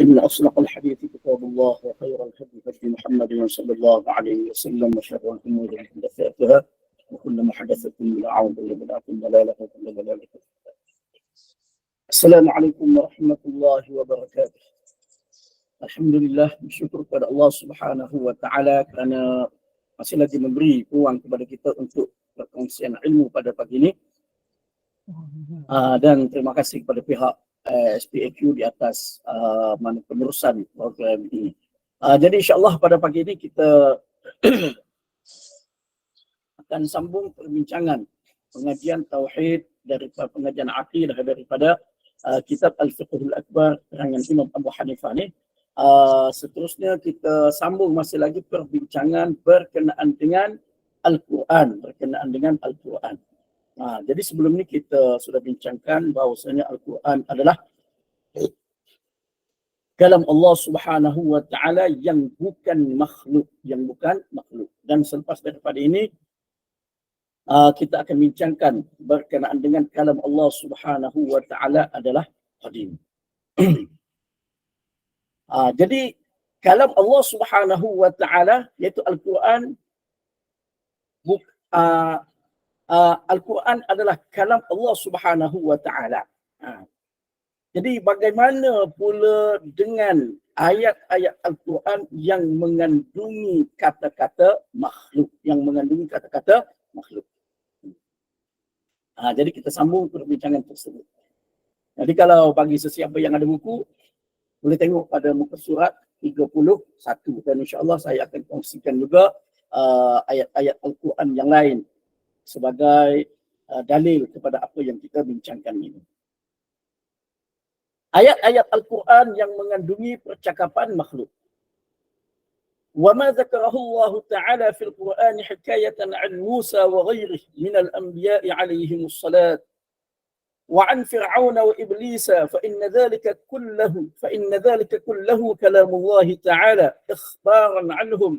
فإن أصدق الحديث كتاب الله وخير الهدي هدي محمد صلى الله عليه وسلم وشر الأمور محدثاتها وكل محدثة بدعة وكل بدعة ضلالة وكل ضلالة. Assalamualaikum warahmatullahi wabarakatuh. Alhamdulillah, bersyukur kepada Allah Subhanahu wa taala kerana masih lagi memberi peluang kepada kita untuk perkongsian ilmu pada pagi ini. Dan terima kasih kepada pihak SPAQ di atas penerusan program ini. Jadi insya-Allah pada pagi ini kita akan sambung perbincangan pengajian tauhid daripada pengajian akidah daripada kitab Al-Fiqhul Akbar karangan Imam Abu Hanifah ni. Seterusnya kita sambung masih lagi perbincangan berkenaan dengan Al-Quran, jadi sebelum ni kita sudah bincangkan bahawasanya Al-Quran adalah kalam Allah Subhanahu wa taala yang bukan makhluk, Dan selepas daripada ini kita akan bincangkan berkenaan dengan kalam Allah Subhanahu wa taala adalah qadim. Jadi kalam Allah Subhanahu wa taala iaitu Al-Quran Al-Quran adalah kalam Allah Subhanahu wa taala. Jadi bagaimana pula dengan ayat-ayat Al-Quran yang mengandungi kata-kata makhluk, Jadi kita sambung perbincangan tersebut. Jadi kalau bagi sesiapa yang ada buku, boleh tengok pada muka surat 31 dan insya-Allah saya akan kongsikan juga ayat-ayat Al-Quran yang lain sebagai dalil kepada apa yang kita bincangkan ini. Ayat-ayat Al-Quran yang mengandungi percakapan makhluk. وَمَا ذَكَرَهُ اللَّهُ تَعَالَى فِي الْقُرْآنِ حِكَايَةً عَنْ مُوسَى وَغَيْرِهِ مِنَ الْأَنْبِيَاءِ عَلَيْهِمُ الصَّلَاةُ وعن فرعون وإبليس فإن ذلك كله كلام الله تعالى إخبارا عنهم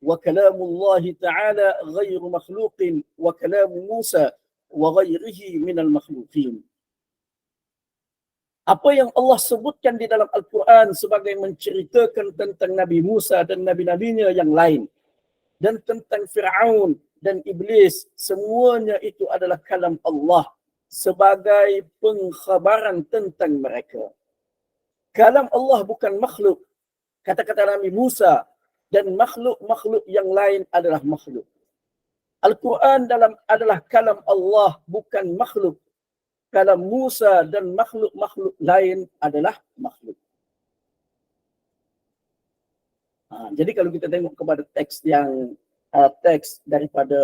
وكلام الله تعالى غير مخلوق وكلام موسى وغيره من المخلوقين. Apa yang Allah sebutkan di dalam Al-Quran sebagai menceritakan tentang Nabi Musa dan nabi-nabinya yang lain dan tentang Fir'aun dan Iblis, semuanya itu adalah kalam Allah sebagai pengkhabaran tentang mereka. Kalam Allah bukan makhluk. Kata-kata Nabi Musa dan makhluk-makhluk yang lain adalah makhluk. Al-Quran adalah kalam Allah, bukan makhluk. Kalam Musa dan makhluk-makhluk lain adalah makhluk. Jadi kalau kita tengok kepada teks daripada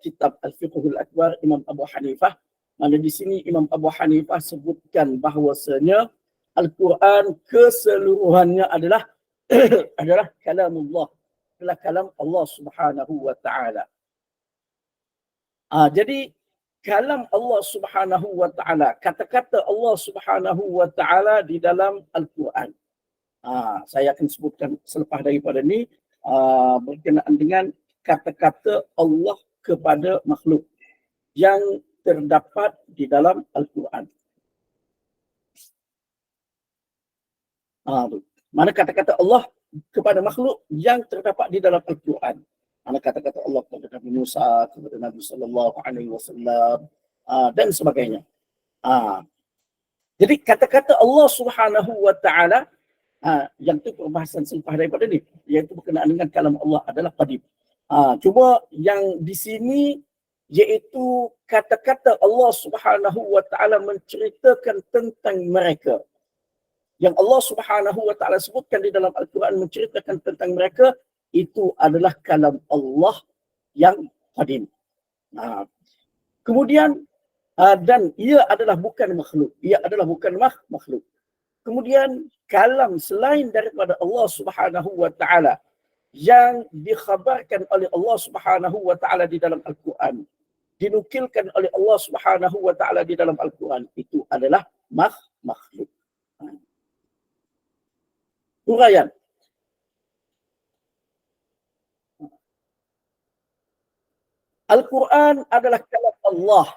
kitab Al-Fiqhul Akbar Imam Abu Hanifah, mana di sini Imam Abu Hanifah sebutkan bahawasanya Al-Quran keseluruhannya adalah adalah kalamullah, adalah kalam Allah Subhanahu wa taala. Jadi kalam Allah Subhanahu wa taala, kata-kata Allah Subhanahu wa taala di dalam Al-Quran. Saya akan sebutkan selepas daripada ni berkenaan dengan kata-kata Allah kepada makhluk yang terdapat di dalam Al-Quran. Mana kata-kata Allah kepada makhluk yang terdapat di dalam Al-Quran. Mana kata-kata Allah kepada Nabi Musa, kepada Nabi sallallahu alaihi wasallam dan sebagainya. Jadi kata-kata Allah Subhanahu wa taala yang itu perbahasan selepas daripada ni, iaitu berkenaan dengan kalam Allah adalah qadim. Cuma yang di sini iaitu kata-kata Allah Subhanahu wa taala menceritakan tentang mereka. Yang Allah Subhanahu wa taala sebutkan di dalam Al-Quran menceritakan tentang mereka, itu adalah kalam Allah yang qadim. Kemudian dan ia adalah bukan makhluk. Kemudian kalam selain daripada Allah Subhanahu wa taala yang dikhabarkan oleh Allah Subhanahu wa taala di dalam Al-Quran, dinukilkan oleh Allah Subhanahu wa taala di dalam Al-Quran, itu adalah makhluk. Uraian. Al-Quran adalah kalam Allah,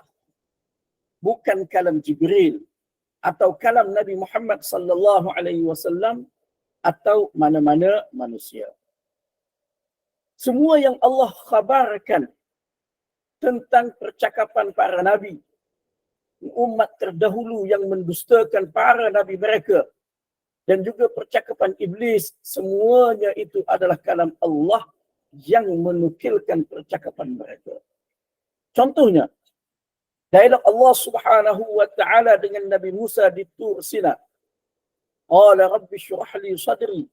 bukan kalam Jibril atau kalam Nabi Muhammad sallallahu alaihi wasallam atau mana-mana manusia. Semua yang Allah khabarkan tentang percakapan para nabi, umat terdahulu yang mendustakan para nabi mereka, dan juga percakapan iblis, semuanya itu adalah kalam Allah yang menukilkan percakapan mereka. Contohnya, dialog Allah Subhanahu wa taala dengan Nabi Musa di Tur Sina. Qala rabbi shrah li sadri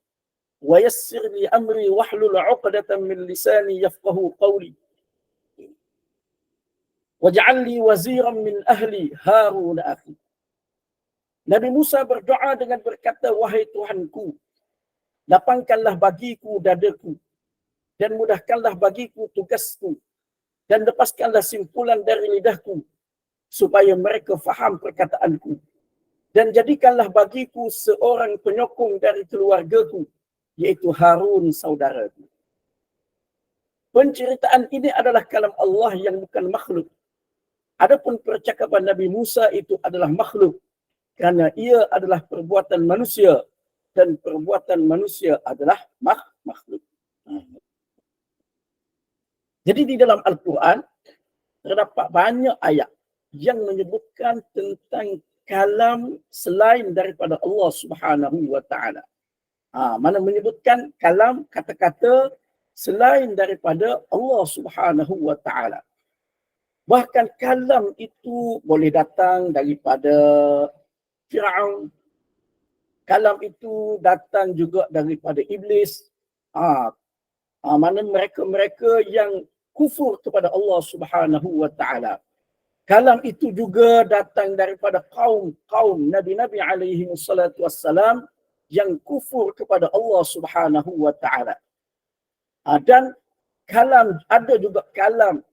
wa yassir li amri wahlul 'uqdatam min lisani yafqahu qawli. Waj'al li waziran min ahli Harun akhi. Nabi Musa berdoa dengan berkata, wahai Tuhanku, lapangkanlah bagiku dadaku dan mudahkanlah bagiku tugasku dan lepaskanlah simpulan dari lidahku supaya mereka faham perkataanku. Dan jadikanlah bagiku seorang penyokong dari keluargaku, yaitu Harun saudaraku. Penceritaan ini adalah kalam Allah yang bukan makhluk. Adapun percakapan Nabi Musa itu adalah makhluk, kerana ia adalah perbuatan manusia dan perbuatan manusia adalah makhluk. Jadi di dalam Al-Quran terdapat banyak ayat yang menyebutkan tentang kalam selain daripada Allah Subhanahu wa taala. Mana menyebutkan kalam, kata-kata selain daripada Allah Subhanahu wa taala. Bahkan kalam itu boleh datang daripada Fir'aun. Kalam itu datang juga daripada iblis. Mana mereka-mereka yang kufur kepada Allah Subhanahu wa taala. Kalam itu juga datang daripada kaum nabi-nabi alaihi wassalatu wassalam yang kufur kepada Allah Subhanahu wa taala. Dan kalam, ada juga kalam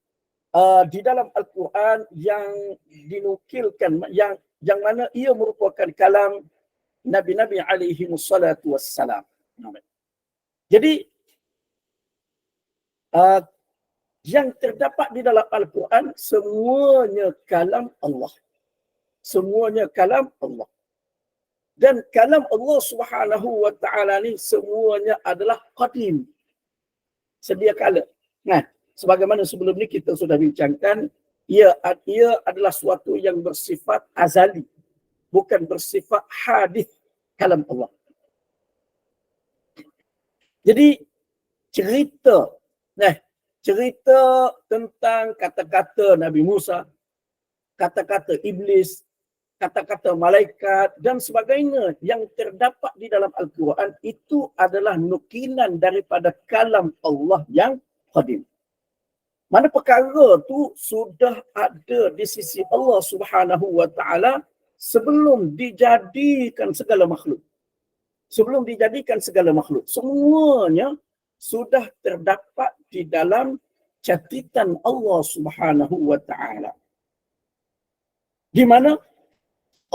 di dalam Al-Quran yang dinukilkan, yang mana ia merupakan kalam nabi-nabi alaihi wassalatu wassalam. Jadi yang terdapat di dalam Al-Quran semuanya kalam Allah. Semuanya kalam Allah. Dan kalam Allah Subhanahu wa taala ni semuanya adalah qadim. Sedia kala. Nah, sebagaimana sebelum ni kita sudah bincangkan, ia adalah suatu yang bersifat azali, bukan bersifat hadis, kalam Allah. Jadi cerita tentang kata-kata Nabi Musa, kata-kata iblis, kata-kata malaikat dan sebagainya yang terdapat di dalam Al-Quran itu adalah nukilan daripada kalam Allah yang qadim. Mana perkara tu sudah ada di sisi Allah Subhanahu wa taala sebelum dijadikan segala makhluk. Sebelum dijadikan segala makhluk. Semuanya sudah terdapat di dalam catatan Allah Subhanahu wa taala. Di mana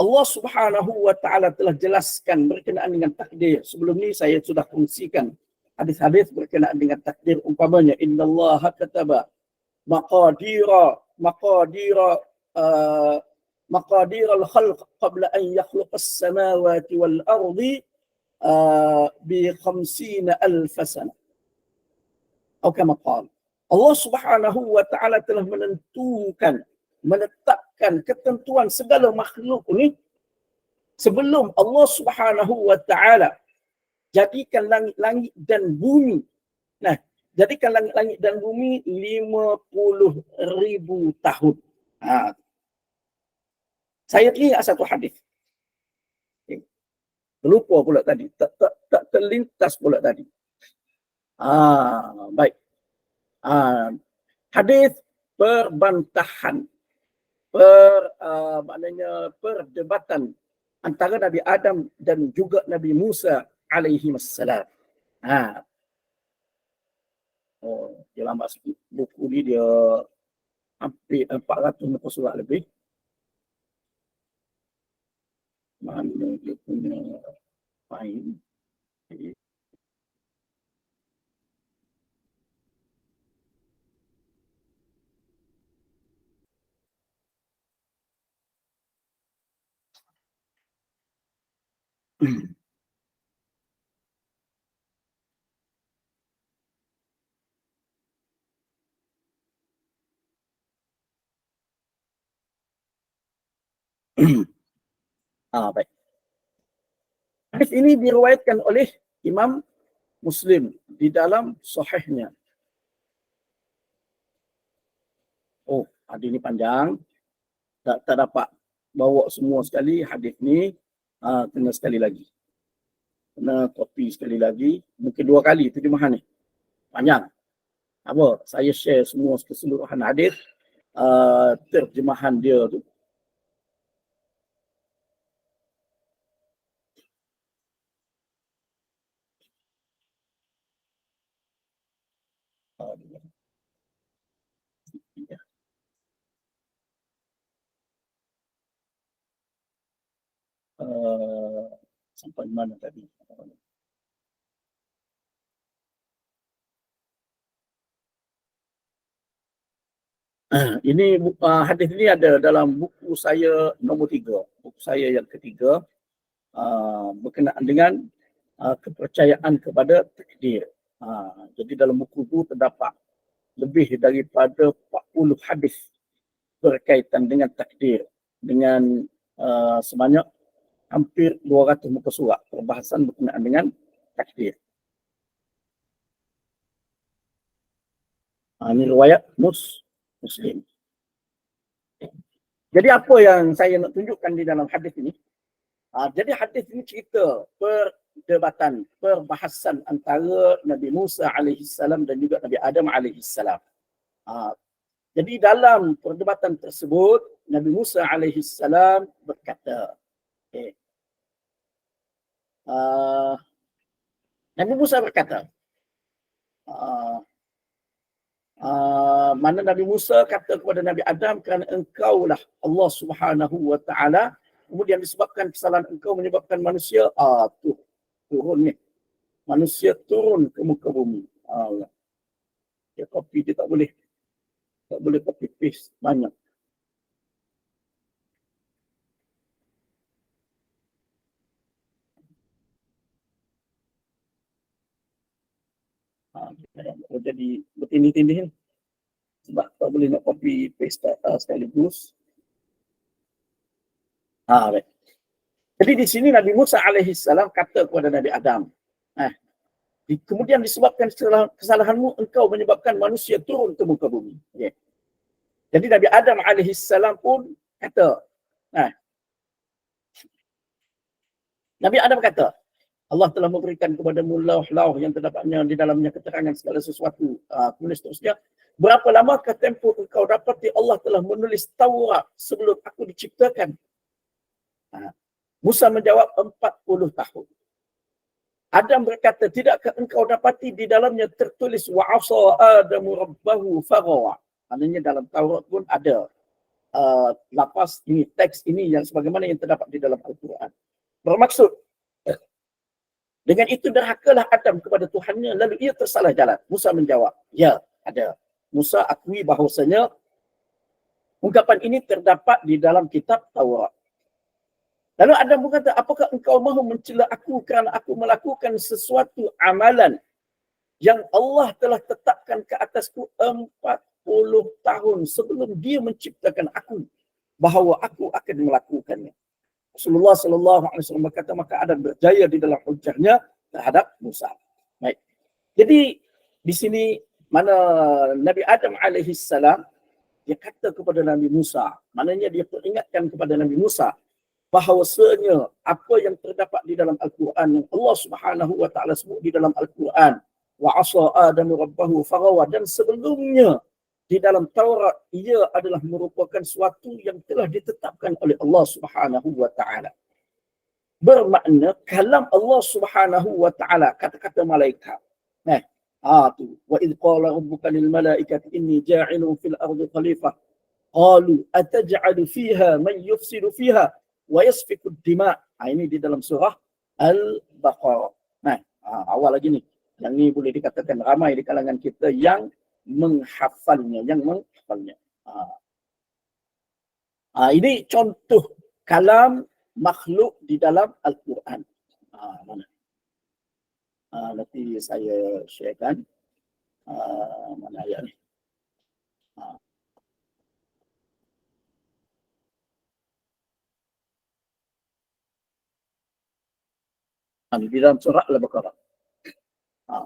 Allah Subhanahu wa taala telah jelaskan berkenaan dengan takdir. Sebelum ni saya sudah kongsikan hadis-hadis berkenaan dengan takdir, umpamanya innallaha kataba maqadir al-khalq qabla an yakhluqa as-samawati wal ardi bi 50,000 sana. Atau kama qala. Allah Subhanahu wa taala telah menetapkan ketentuan segala makhluk ni sebelum Allah Subhanahu wa taala jadikan langit-langit dan bumi. Nah, jadikan langit-langit dan bumi 50,000 tahun. Saya teringat satu hadis. Terlupa pula tadi, tak terlintas pula tadi. Baik. Hadis perbantahan, maknanya perdebatan antara Nabi Adam dan juga Nabi Musa alaihi wassalam. Dia lambat sikit. Buku ni dia hampir 400 muka surat lebih. Mana dia punya file. Baik. Hadis ini diriwayatkan oleh Imam Muslim di dalam sahihnya. Oh, hadis ini panjang. Tak dapat bawa semua sekali hadis ni. Kena sekali lagi. Kena copy sekali lagi. Mungkin 2 kali terjemahan ni. Panjang. Apa? Saya share semua keseluruhan hadis. Terjemahan dia tu. Sampai mana tadi? Ini hadis ini ada dalam buku saya nombor 3. Buku saya yang ketiga. Berkenaan dengan kepercayaan kepada takdir. Jadi dalam buku itu terdapat lebih daripada 40 hadis berkaitan dengan takdir. Dengan sebanyak hampir 200 muka surat perbahasan berkenaan dengan takdir. Ini riwayat Muslim. Jadi apa yang saya nak tunjukkan di dalam hadis ini? Jadi hadis ini cerita perdebatan, perbahasan antara Nabi Musa alaihissalam dan juga Nabi Adam alaihissalam. Jadi dalam perdebatan tersebut, Nabi Musa alaihissalam berkata, Nabi Musa berkata, mana Nabi Musa kata kepada Nabi Adam, kerana engkaulah Allah Subhanahu wa taala, kemudian disebabkan kesalahan engkau menyebabkan manusia turun ni. Manusia turun ke muka bumi. Dia copy, dia tak boleh copy paste banyak. Jadi bertindih-tindih sebab tak boleh nak copy paste sekaligus. Baik. Jadi di sini Nabi Musa alaihissalam kata kepada Nabi Adam, kemudian disebabkan kesalahanmu engkau menyebabkan manusia turun ke muka bumi. Jadi Nabi Adam alaihissalam pun kata, Nabi Adam kata, Allah telah memberikan kepadamu lauh-lauh yang terdapatnya di dalamnya keterangan segala sesuatu. Kemudian seterusnya, berapa lamakah tempoh engkau dapati Allah telah menulis Taurat sebelum aku diciptakan? Musa menjawab 40 tahun. Adam berkata, tidakkah engkau dapati di dalamnya tertulis wa'asa Adamu rabbahu faghawa? Maknanya dalam Taurat pun ada lafaz ini, teks ini yang sebagaimana yang terdapat di dalam Al-Quran. Bermaksud, dengan itu derhakalah Adam kepada Tuhannya, lalu ia tersalah jalan. Musa menjawab, ya, ada. Musa akui bahawasanya ungkapan ini terdapat di dalam kitab Taurat. Lalu Adam berkata, apakah engkau mahu mencela aku kerana aku melakukan sesuatu amalan yang Allah telah tetapkan ke atasku 40 tahun sebelum dia menciptakan aku, bahawa aku akan melakukannya. Rasulullah SAW berkata, maka Adam berjaya di dalam hujahnya terhadap Musa. Baik. Jadi di sini mana Nabi Adam alaihissalam dia kata kepada Nabi Musa, maknanya dia peringatkan kepada Nabi Musa bahawasanya apa yang terdapat di dalam Al-Quran yang Allah Subhanahu wa taala sebut di dalam Al-Quran, wa asa Adamu rabbahu faghawa, dan sebelumnya di dalam Taurat ia adalah merupakan suatu yang telah ditetapkan oleh Allah Subhanahu wa taala. Bermakna kalam Allah Subhanahu wa taala, kata-kata malaikat. Tu wa id qala rabbuka lil malaikati inni ja'ilun fil ardi khalifah qalu ataj'alu fiha man yufsidu fiha wa yasfiku ad-dima'. Ini di dalam surah Al-Baqarah. Awal lagi ni. Yang ni boleh dikatakan ramai di kalangan kita yang menghafalnya, ini contoh kalam makhluk di dalam Al-Quran. Mana? Nanti saya sharekan. Mana ayat ni? Di dalam surah Al-Baqarah.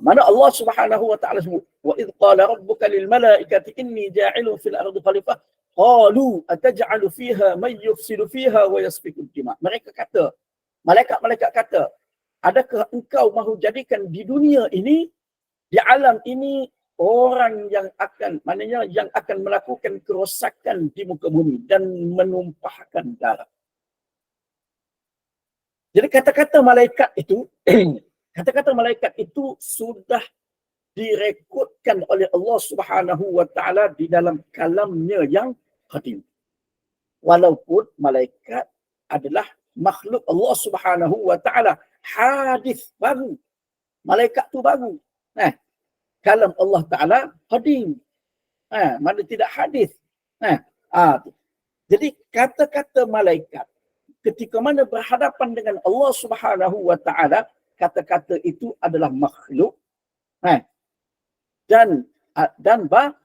Mana Allah Subhanahu wa taala sebut, wa id qala rabbuka lil malaikati inni ja'ilun fil ardi khalifah qalu ataj'alu fiha may yufsidu fiha wa yasfiku dima. Mereka kata, malaikat-malaikat kata, adakah engkau mahu jadikan di dunia ini, di alam ini, orang yang akan, maknanya yang akan melakukan kerosakan di muka bumi dan menumpahkan darah. Jadi kata-kata malaikat itu kata-kata malaikat itu sudah direkodkan oleh Allah Subhanahu wa taala di dalam kalamnya yang qadim. Walaupun malaikat adalah makhluk Allah Subhanahu wa taala, hadis baru. Malaikat tu baru. Kalam Allah taala qadim. Mana tidak hadis. Jadi kata-kata malaikat ketika mana berhadapan dengan Allah Subhanahu wa taala, kata-kata itu adalah makhluk dan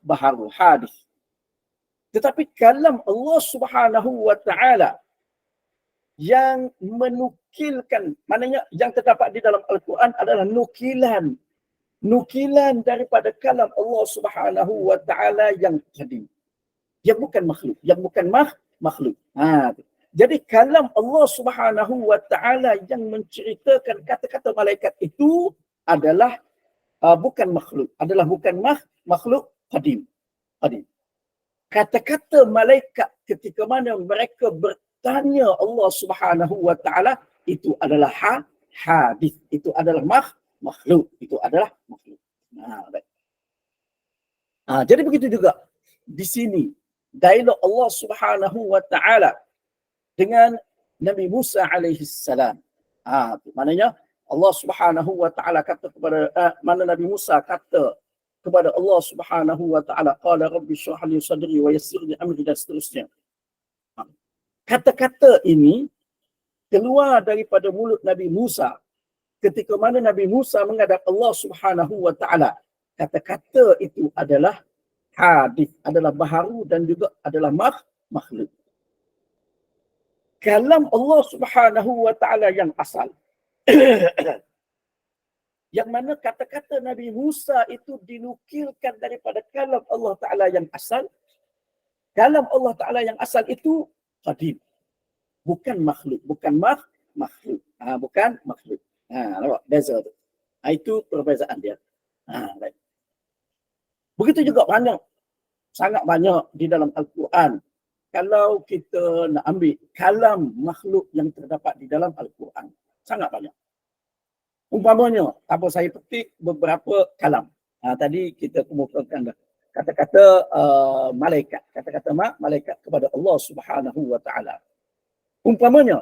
baharu hadis. Tetapi kalam Allah Subhanahu wa taala yang menukilkan, maknanya yang terdapat di dalam Al-Quran adalah nukilan daripada kalam Allah Subhanahu wa taala yang qadim, yang bukan makhluk, makhluk. Jadi kalam Allah Subhanahu wa taala yang menceritakan kata-kata malaikat itu adalah bukan makhluk, makhluk qadim. Kata-kata malaikat ketika mana mereka bertanya Allah Subhanahu wa taala itu adalah hadis, itu adalah makhluk, itu adalah makhluk. Jadi begitu juga di sini dialog Allah Subhanahu wa taala dengan Nabi Musa alaihi salam. Maknanya Allah Subhanahu wa taala kata kepada mana Nabi Musa kata kepada Allah Subhanahu wa taala, qala rabbi shrah li sadri wa yassir li amri, dan seterusnya. Kata-kata ini keluar daripada mulut Nabi Musa ketika mana Nabi Musa menghadap Allah Subhanahu wa taala. Kata-kata itu adalah hadis, adalah baharu dan juga adalah makhluk. Kalam Allah Subhanahu wa taala yang asal. Yang mana kata-kata Nabi Musa itu dinukilkan daripada kalam Allah taala yang asal. Kalam Allah taala yang asal itu qadim. Bukan makhluk, bukan makhluk. Bukan makhluk. Nampak beza tu. Itu perbezaan dia. Baik. Begitu juga sangat banyak di dalam Al-Quran. Kalau kita nak ambil kalam makhluk yang terdapat di dalam Al-Quran, sangat banyak. Umpamanya, apa saya petik beberapa kalam. Tadi kita kemukakan dah. Kata-kata malaikat. Kata-kata malaikat kepada Allah Subhanahu wa taala. Umpamanya,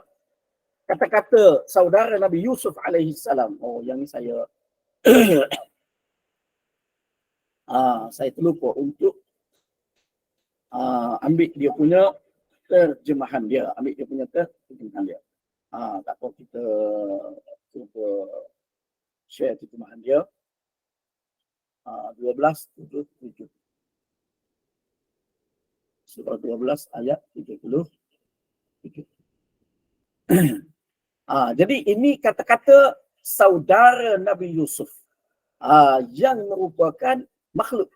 kata-kata saudara Nabi Yusuf alaihi salam. Yang ni saya saya terlupa untuk ambil dia punya terjemahan dia. Tak apa, kita cuba share terjemahan dia. 12:77. Surah 12 ayat 77. Jadi ini kata-kata saudara Nabi Yusuf yang merupakan makhluk.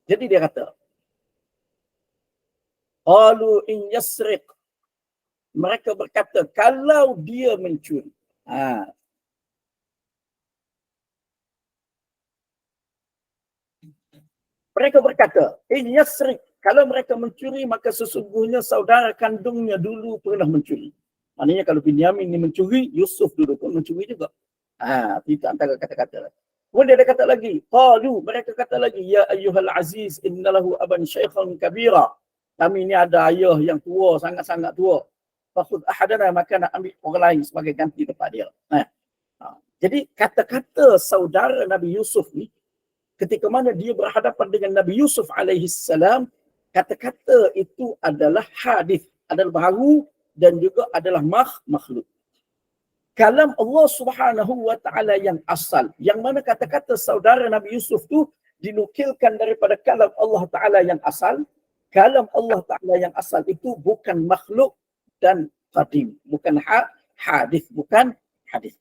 Jadi dia kata, qalu in yasriq, mereka berkata kalau dia mencuri. Mereka berkata, in yasriq, kalau mereka mencuri maka sesungguhnya saudara kandungnya dulu pernah mencuri. Maknanya kalau Binyamin ini mencuri, Yusuf dulu pun mencuri juga. Itu antara kata-kata. Kemudian dia kata lagi, qalu, mereka kata lagi, ya ayyuhal aziz innalahu aban syaikhan kabira. Kami ni ada ayah yang tua, sangat-sangat tua. Fakhud ahadana, maka nak ambil orang lain sebagai ganti tempat dia. Jadi kata-kata saudara Nabi Yusuf ni, ketika mana dia berhadapan dengan Nabi Yusuf alaihi salam, kata-kata itu adalah hadis, adalah baharu dan juga adalah makhluk. Kalam Allah Subhanahu wa taala yang asal, yang mana kata-kata saudara Nabi Yusuf tu dinukilkan daripada kalam Allah taala yang asal. Kalam Allah taala yang asal itu bukan makhluk dan qadim, bukan hadis, bukan hadis.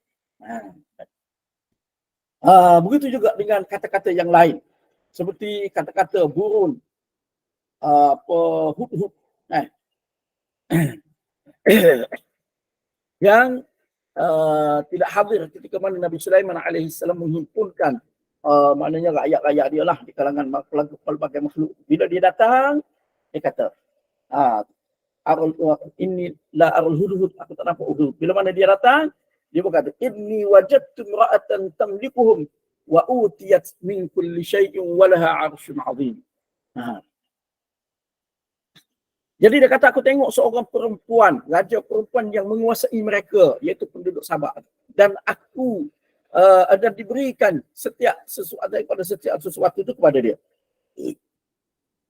Begitu juga dengan kata-kata yang lain, seperti kata-kata burun, hudhud, yang tidak hadir ketika mana Nabi Sulaiman alaihissalam menghimpunkan maknanya rakyat-rakyat dia lah di kalangan pelbagai makhluk. Bila dia datang, dia kata, inni la arul hudhud, aku tak nampak hudhud. Bila mana dia datang, dia berkata, inni wajadtu imra'atan tamlikuhum wa utiyat min kulli syai'in wa laha 'arsyun 'azim. Jadi dia kata, aku tengok seorang perempuan, raja perempuan yang menguasai mereka, iaitu penduduk Sabah. Dan aku ada diberikan setiap sesuatu daripada setiap sesuatu itu kepada dia.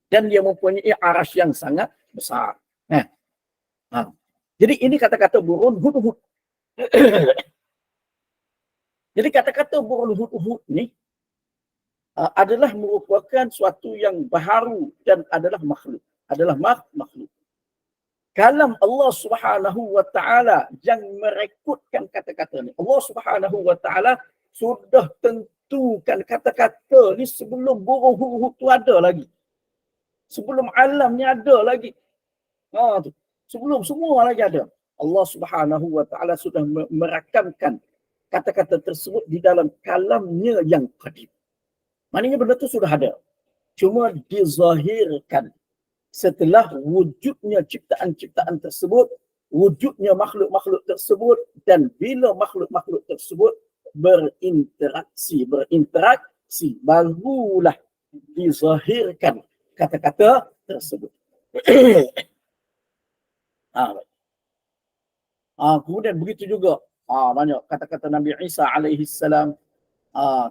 Dan dia mempunyai arasy yang sangat besar. Jadi ini kata-kata burun hudhud. Jadi kata-kata burun hudhud ni adalah merupakan suatu yang baharu dan adalah makhluk. Adalah makhluk. Kalam Allah Subhanahu wa taala yang merekodkan kata-kata ni. Allah Subhanahu wa taala sudah tentukan kata-kata ni sebelum burung hudhud tu ada lagi. Sebelum alam ni ada lagi. Sebelum semua lagi ada. Allah Subhanahu wa taala sudah merakamkan kata-kata tersebut di dalam kalamnya yang qadim. Maknanya benda tu sudah ada. Cuma dizahirkan setelah wujudnya ciptaan-ciptaan tersebut, wujudnya makhluk-makhluk tersebut, dan bila makhluk-makhluk tersebut berinteraksi, barulah dizahirkan kata-kata tersebut. Kemudian begitu juga banyak kata-kata Nabi Isa alaihi salam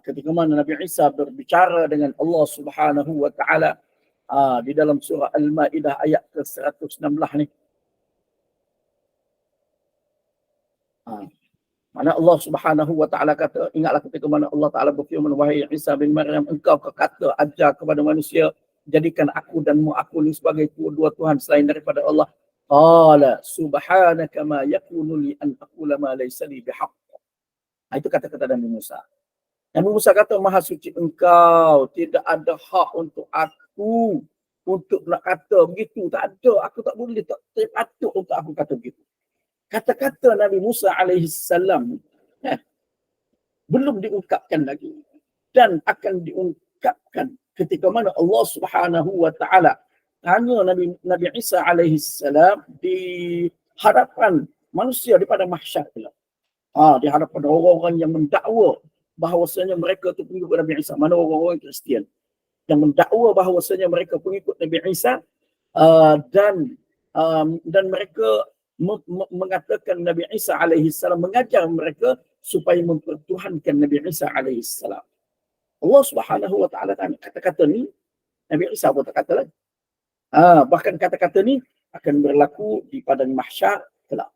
ketika mana Nabi Isa berbicara dengan Allah Subhanahu wa taala di dalam surah Al-Maidah ayat ke-116 ni. Mana Allah Subhanahu wa taala kata, ingatlah ketika mana Allah taala berfirman, wahai Isa bin Maryam, engkau kata ajar kepada manusia, jadikan aku dan aku ni sebagai dua Tuhan selain daripada Allah. Qala subhanaka ma yakunu li an aqula ma laysa li bihaqq. Itu kata-kata Nabi Musa. Nabi Musa kata, maha suci engkau, tidak ada hak untuk aku untuk nak kata begitu. Tak ada, aku tak boleh, tak patut untuk aku kata begitu. Kata-kata Nabi Musa alaihi salam belum diungkapkan lagi dan akan diungkapkan ketika mana Allah Subhanahu wa taala tanya Nabi Isa alaihi salam di hadapan manusia di padang mahsyar pula. Di hadapan orang-orang yang mendakwa bahawasanya mereka tu pengikut Nabi Isa. Mana orang-orang Kristian yang mendakwa bahawasanya mereka pengikut Nabi Isa dan mereka mengatakan Nabi Isa alaihi salam mengajar mereka supaya mempertuhankan Nabi Isa alaihi salam. Allah Subhanahu wa taala tanya, kata-kata ni Nabi Isa pun tak kata lagi. Bahkan kata-kata ni akan berlaku di padang mahsyar kelak.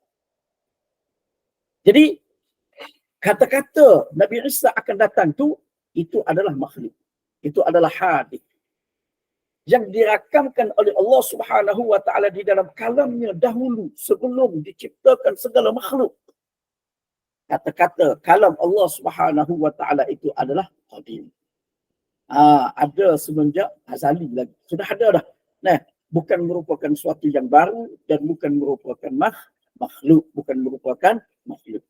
Jadi kata-kata Nabi Isa akan datang tu, itu adalah makhluk. Itu adalah hadis yang dirakamkan oleh Allah Subhanahu wa taala di dalam kalamnya dahulu sebelum diciptakan segala makhluk. Kata-kata kalam Allah Subhanahu wa taala itu adalah qadim. Ada semenjak azali lagi. Sudah ada dah. Bukan merupakan suatu yang baru dan bukan merupakan makhluk, bukan merupakan makhluk.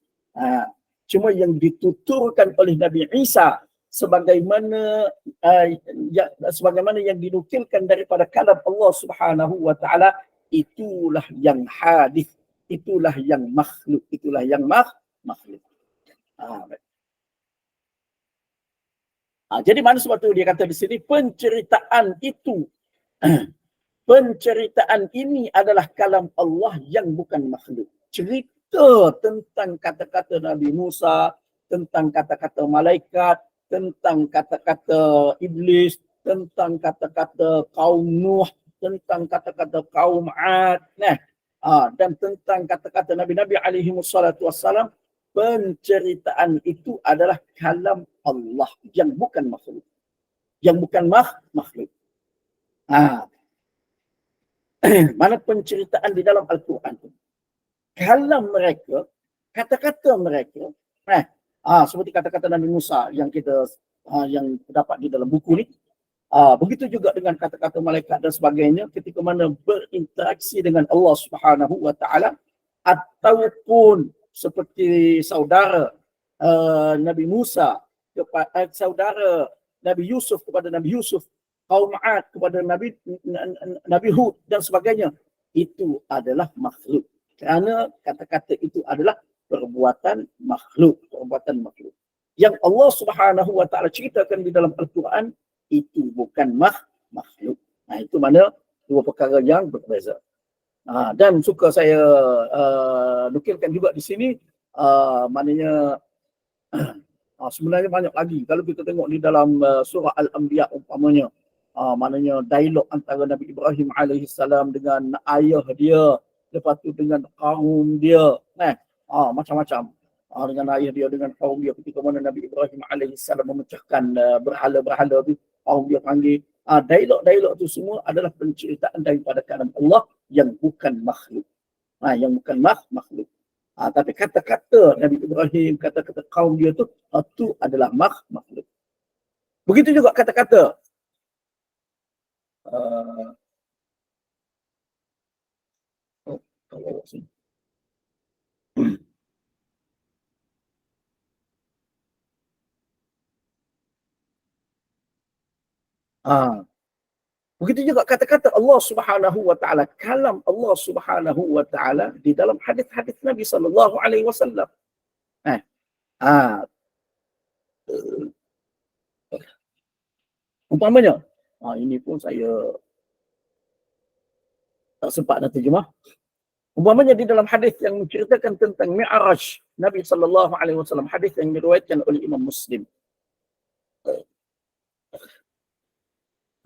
Cuma yang dituturkan oleh Nabi Isa sebagaimana yang dinukilkan daripada kalam Allah Subhanahu wa taala, itulah yang hadis, itulah yang makhluk, itulah yang makhluk. Jadi mana sebab tu dia kata di sini penceritaan itu penceritaan ini adalah kalam Allah yang bukan makhluk. Cerita tentang kata-kata Nabi Musa, tentang kata-kata malaikat, tentang kata-kata iblis, tentang kata-kata kaum Nuh, tentang kata-kata kaum Ad, dan tentang kata-kata Nabi-Nabi alaihi wassalatu wassalam. Penceritaan itu adalah kalam Allah yang bukan makhluk. Yang bukan makhluk. Mana penceritaan di dalam Al-Quran itu? kalam mereka, kata-kata mereka, seperti kata-kata Nabi Musa yang kita yang terdapat di dalam buku ni, begitu juga dengan kata-kata malaikat dan sebagainya ketika mana berinteraksi dengan Allah Subhanahu wa taala, ataupun seperti saudara Nabi Musa kepada saudara Nabi Yusuf kepada Nabi Yusuf, kaum Ad kepada Nabi Hud dan sebagainya, itu adalah makhluk. Kerana kata-kata itu adalah perbuatan makhluk. Yang Allah Subhanahu wa taala ceritakan di dalam Al-Quran itu bukan makhluk. Itu mana dua perkara yang berbeza. Dan suka saya nukilkan juga di sini, maknanya sebenarnya banyak lagi. Kalau kita tengok di dalam surah Al-Anbiya umpamanya, maknanya dialog antara Nabi Ibrahim alaihissalam dengan ayah dia, lepas tu dengan kaum dia, macam-macam. Dengan ayah dia, dengan kaum dia, ketika mana Nabi Ibrahim alaihissalam memecahkan berhala-berhala tu, kaum dia panggil. Dialog-dialog tu semua adalah penceritaan daripada kalam Allah yang bukan makhluk. Yang bukan makhluk. Tapi kata-kata Nabi Ibrahim, kata-kata kaum dia tu, itu adalah makhluk. Begitu juga kata-kata begitu juga kata-kata Allah Subhanahu wa taala, kalam Allah Subhanahu wa taala di dalam hadis-hadis Nabi sallallahu alaihi wasallam. Umpamanya, ini pun saya tak sempat nak terjemah. Umpamanya di dalam hadis yang menceritakan tentang Mi'raj Nabi sallallahu alaihi wasallam, hadis yang diriwayatkan oleh Imam Muslim.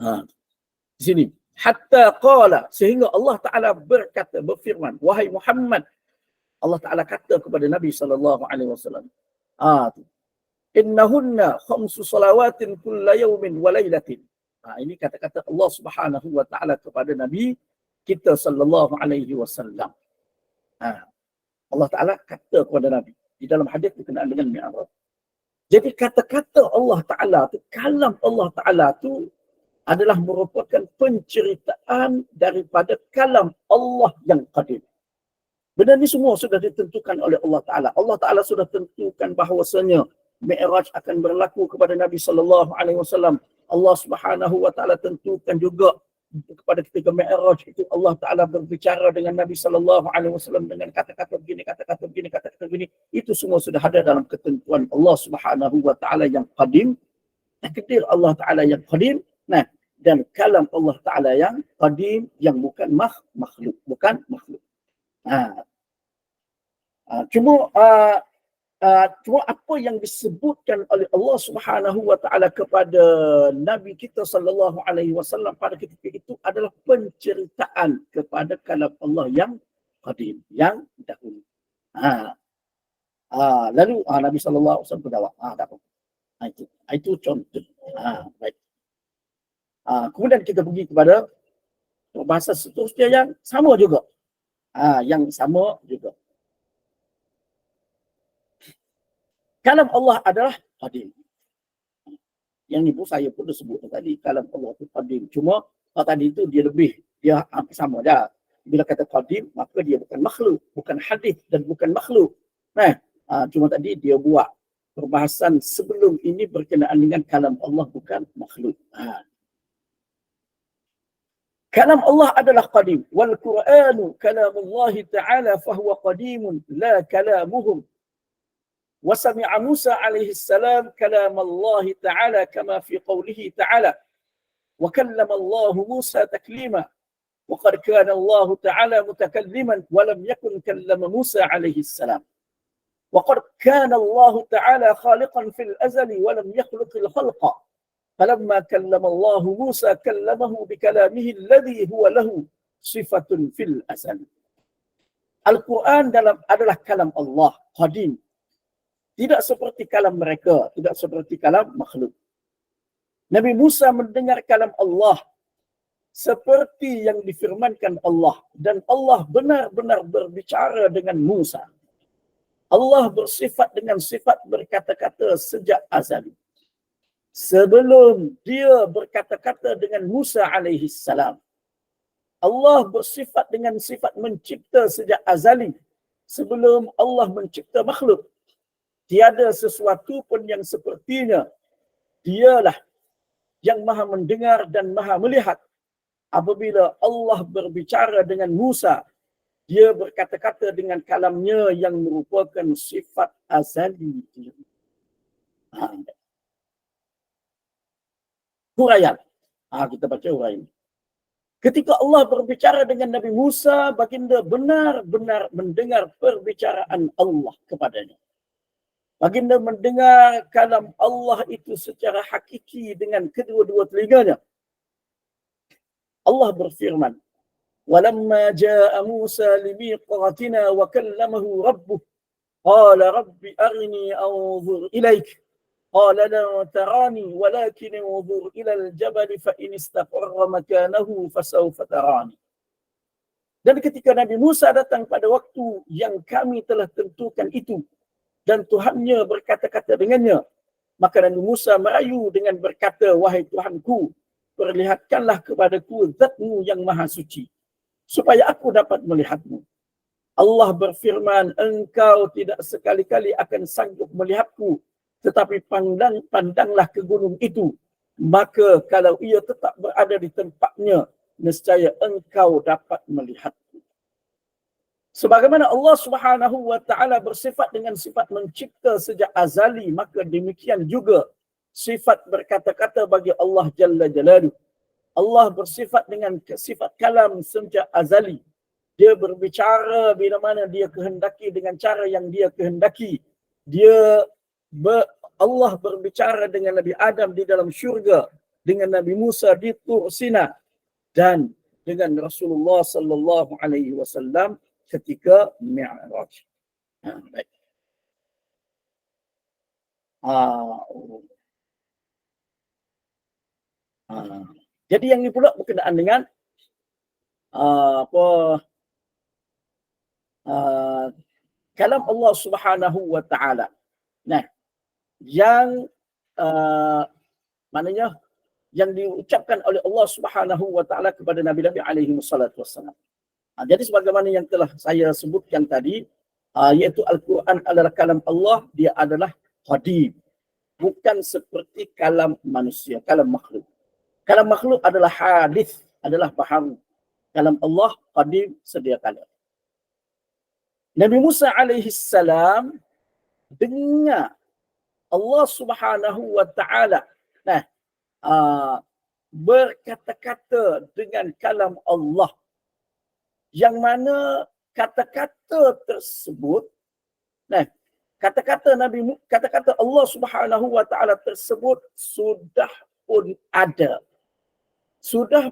Di sini, hatta qala, sehingga Allah Taala berkata, berfirman, wahai Muhammad, Allah Taala kata kepada Nabi sallallahu alaihi wasallam, innahunna khamsu salawatin kulla yawmin wa lailatin. Ini kata-kata Allah Subhanahu wa taala kepada Nabi kita sallallahu alaihi wasallam. Allah Taala kata kepada Nabi di dalam hadis berkenaan dengan Mi'raj. Jadi kata-kata Allah Taala tu, kalam Allah Taala tu adalah merupakan penceritaan daripada kalam Allah yang qadim. Benda ni semua sudah ditentukan oleh Allah Taala. Allah Taala sudah tentukan bahawasanya Mi'raj akan berlaku kepada Nabi sallallahu alaihi wasallam. Allah Subhanahu wa taala tentukan juga kepada ketika Mi'raj itu Allah Taala berbicara dengan Nabi sallallahu alaihi wasallam dengan kata-kata begini, kata-kata begini, kata-kata begini. Itu semua sudah ada dalam ketentuan Allah Subhanahu wa taala yang qadim, takdir Allah Taala yang qadim, dan kalam Allah Taala yang qadim yang bukan makhluk, bukan makhluk. Cuma apa yang disebutkan oleh Allah Subhanahu wa taala kepada Nabi kita sallallahu alaihi wasallam pada ketika itu adalah penceritaan kepada kalam Allah yang qadim, yang dahulu. Lalu Nabi sallallahu alaihi wasallam berdakwah. Itu contoh. Baik. Kemudian kita pergi kepada bahasa seterusnya yang sama juga. Yang sama juga. Kalam Allah adalah qadim. Yang ni pun saya pun dah sebut tadi, kalam Allah itu qadim. Cuma tadi itu dia hampir sama dah. Bila kata qadim, maka dia bukan makhluk, bukan hadis dan bukan makhluk. Cuma tadi dia buat perbahasan sebelum ini berkenaan dengan kalam Allah bukan makhluk. Kalam Allah adalah qadim. Wal Qur'anu kalamullah ta'ala fahuwa qadimun la kalamuhum. وسمع موسى عليه السلام كلام الله تعالى كما في قوله تعالى وكلم الله موسى تكليما وقد كان الله تعالى متكلما ولم يكن كلم موسى عليه السلام وقد كان الله تعالى خالقا في الأزل ولم يخلق الخلق فلما كلم الله موسى كلمه بكلامه الذي هو له صفة في الأزل. Al-Quran adalah kalam Allah qadim. Tidak seperti kalam mereka, tidak seperti kalam makhluk. Nabi Musa mendengar kalam Allah seperti yang difirmankan Allah, dan Allah benar-benar berbicara dengan Musa. Allah bersifat dengan sifat berkata-kata sejak azali. Sebelum dia berkata-kata dengan Musa alaihi salam, Allah bersifat dengan sifat mencipta sejak azali. Sebelum Allah mencipta makhluk, tiada sesuatu pun yang sepertinya. Dialah yang maha mendengar dan maha melihat. Apabila Allah berbicara dengan Musa, dia berkata-kata dengan kalamnya yang merupakan sifat azali. Huraian. Kita baca huraian. Ketika Allah berbicara dengan Nabi Musa, baginda benar-benar mendengar perbicaraan Allah kepadanya. Baginda mendengar kalam Allah itu secara hakiki dengan kedua-dua telinganya. Allah berfirman, "Walamma jaa Musa limiqatina wa kallamahu rabbuh, qala rabbi arini anzur ilaik." قال لا تراني ولكن انظر إلى الجبل فإن استقر مكانه فسوف تراني. Dan ketika Nabi Musa datang pada waktu yang kami telah tentukan itu, dan Tuhannya berkata-kata dengannya, maka Nabi Musa merayu dengan berkata, "Wahai Tuhanku, perlihatkanlah kepadaku zatmu yang maha suci, supaya aku dapat melihatmu." Allah berfirman, "Engkau tidak sekali-kali akan sanggup melihatku, tetapi pandanglah ke gunung itu, maka kalau ia tetap berada di tempatnya, nescaya engkau dapat melihatku." Sebagaimana Allah Subhanahu wa taala bersifat dengan sifat mencipta sejak azali, maka demikian juga sifat berkata-kata bagi Allah Jalla Jalaluhu. Allah bersifat dengan sifat kalam sejak azali. Dia berbicara bila mana dia kehendaki dengan cara yang dia kehendaki. Allah berbicara dengan Nabi Adam di dalam syurga, dengan Nabi Musa di Tur Sina, dan dengan Rasulullah sallallahu alaihi wasallam ketika Mi'raj. Baik. Jadi yang ini pula berkenaan dengan kalam Allah Subhanahu wa taala. Nah, yang maknanya yang diucapkan oleh Allah Subhanahu wa taala kepada nabi-nabi alaihi wassalatu wassalam. Jadi sebagaimana yang telah saya sebutkan tadi, iaitu Al-Quran adalah kalam Allah, dia adalah qadim, bukan seperti kalam manusia, kalam makhluk. Kalam makhluk adalah hadis, adalah baharu. Kalam Allah qadim, sedia kala. Nabi Musa alaihi salam dengar Allah Subhanahu wa taala berkata-kata dengan kalam Allah, yang mana kata-kata tersebut, kata-kata Allah Subhanahu wa taala tersebut sudah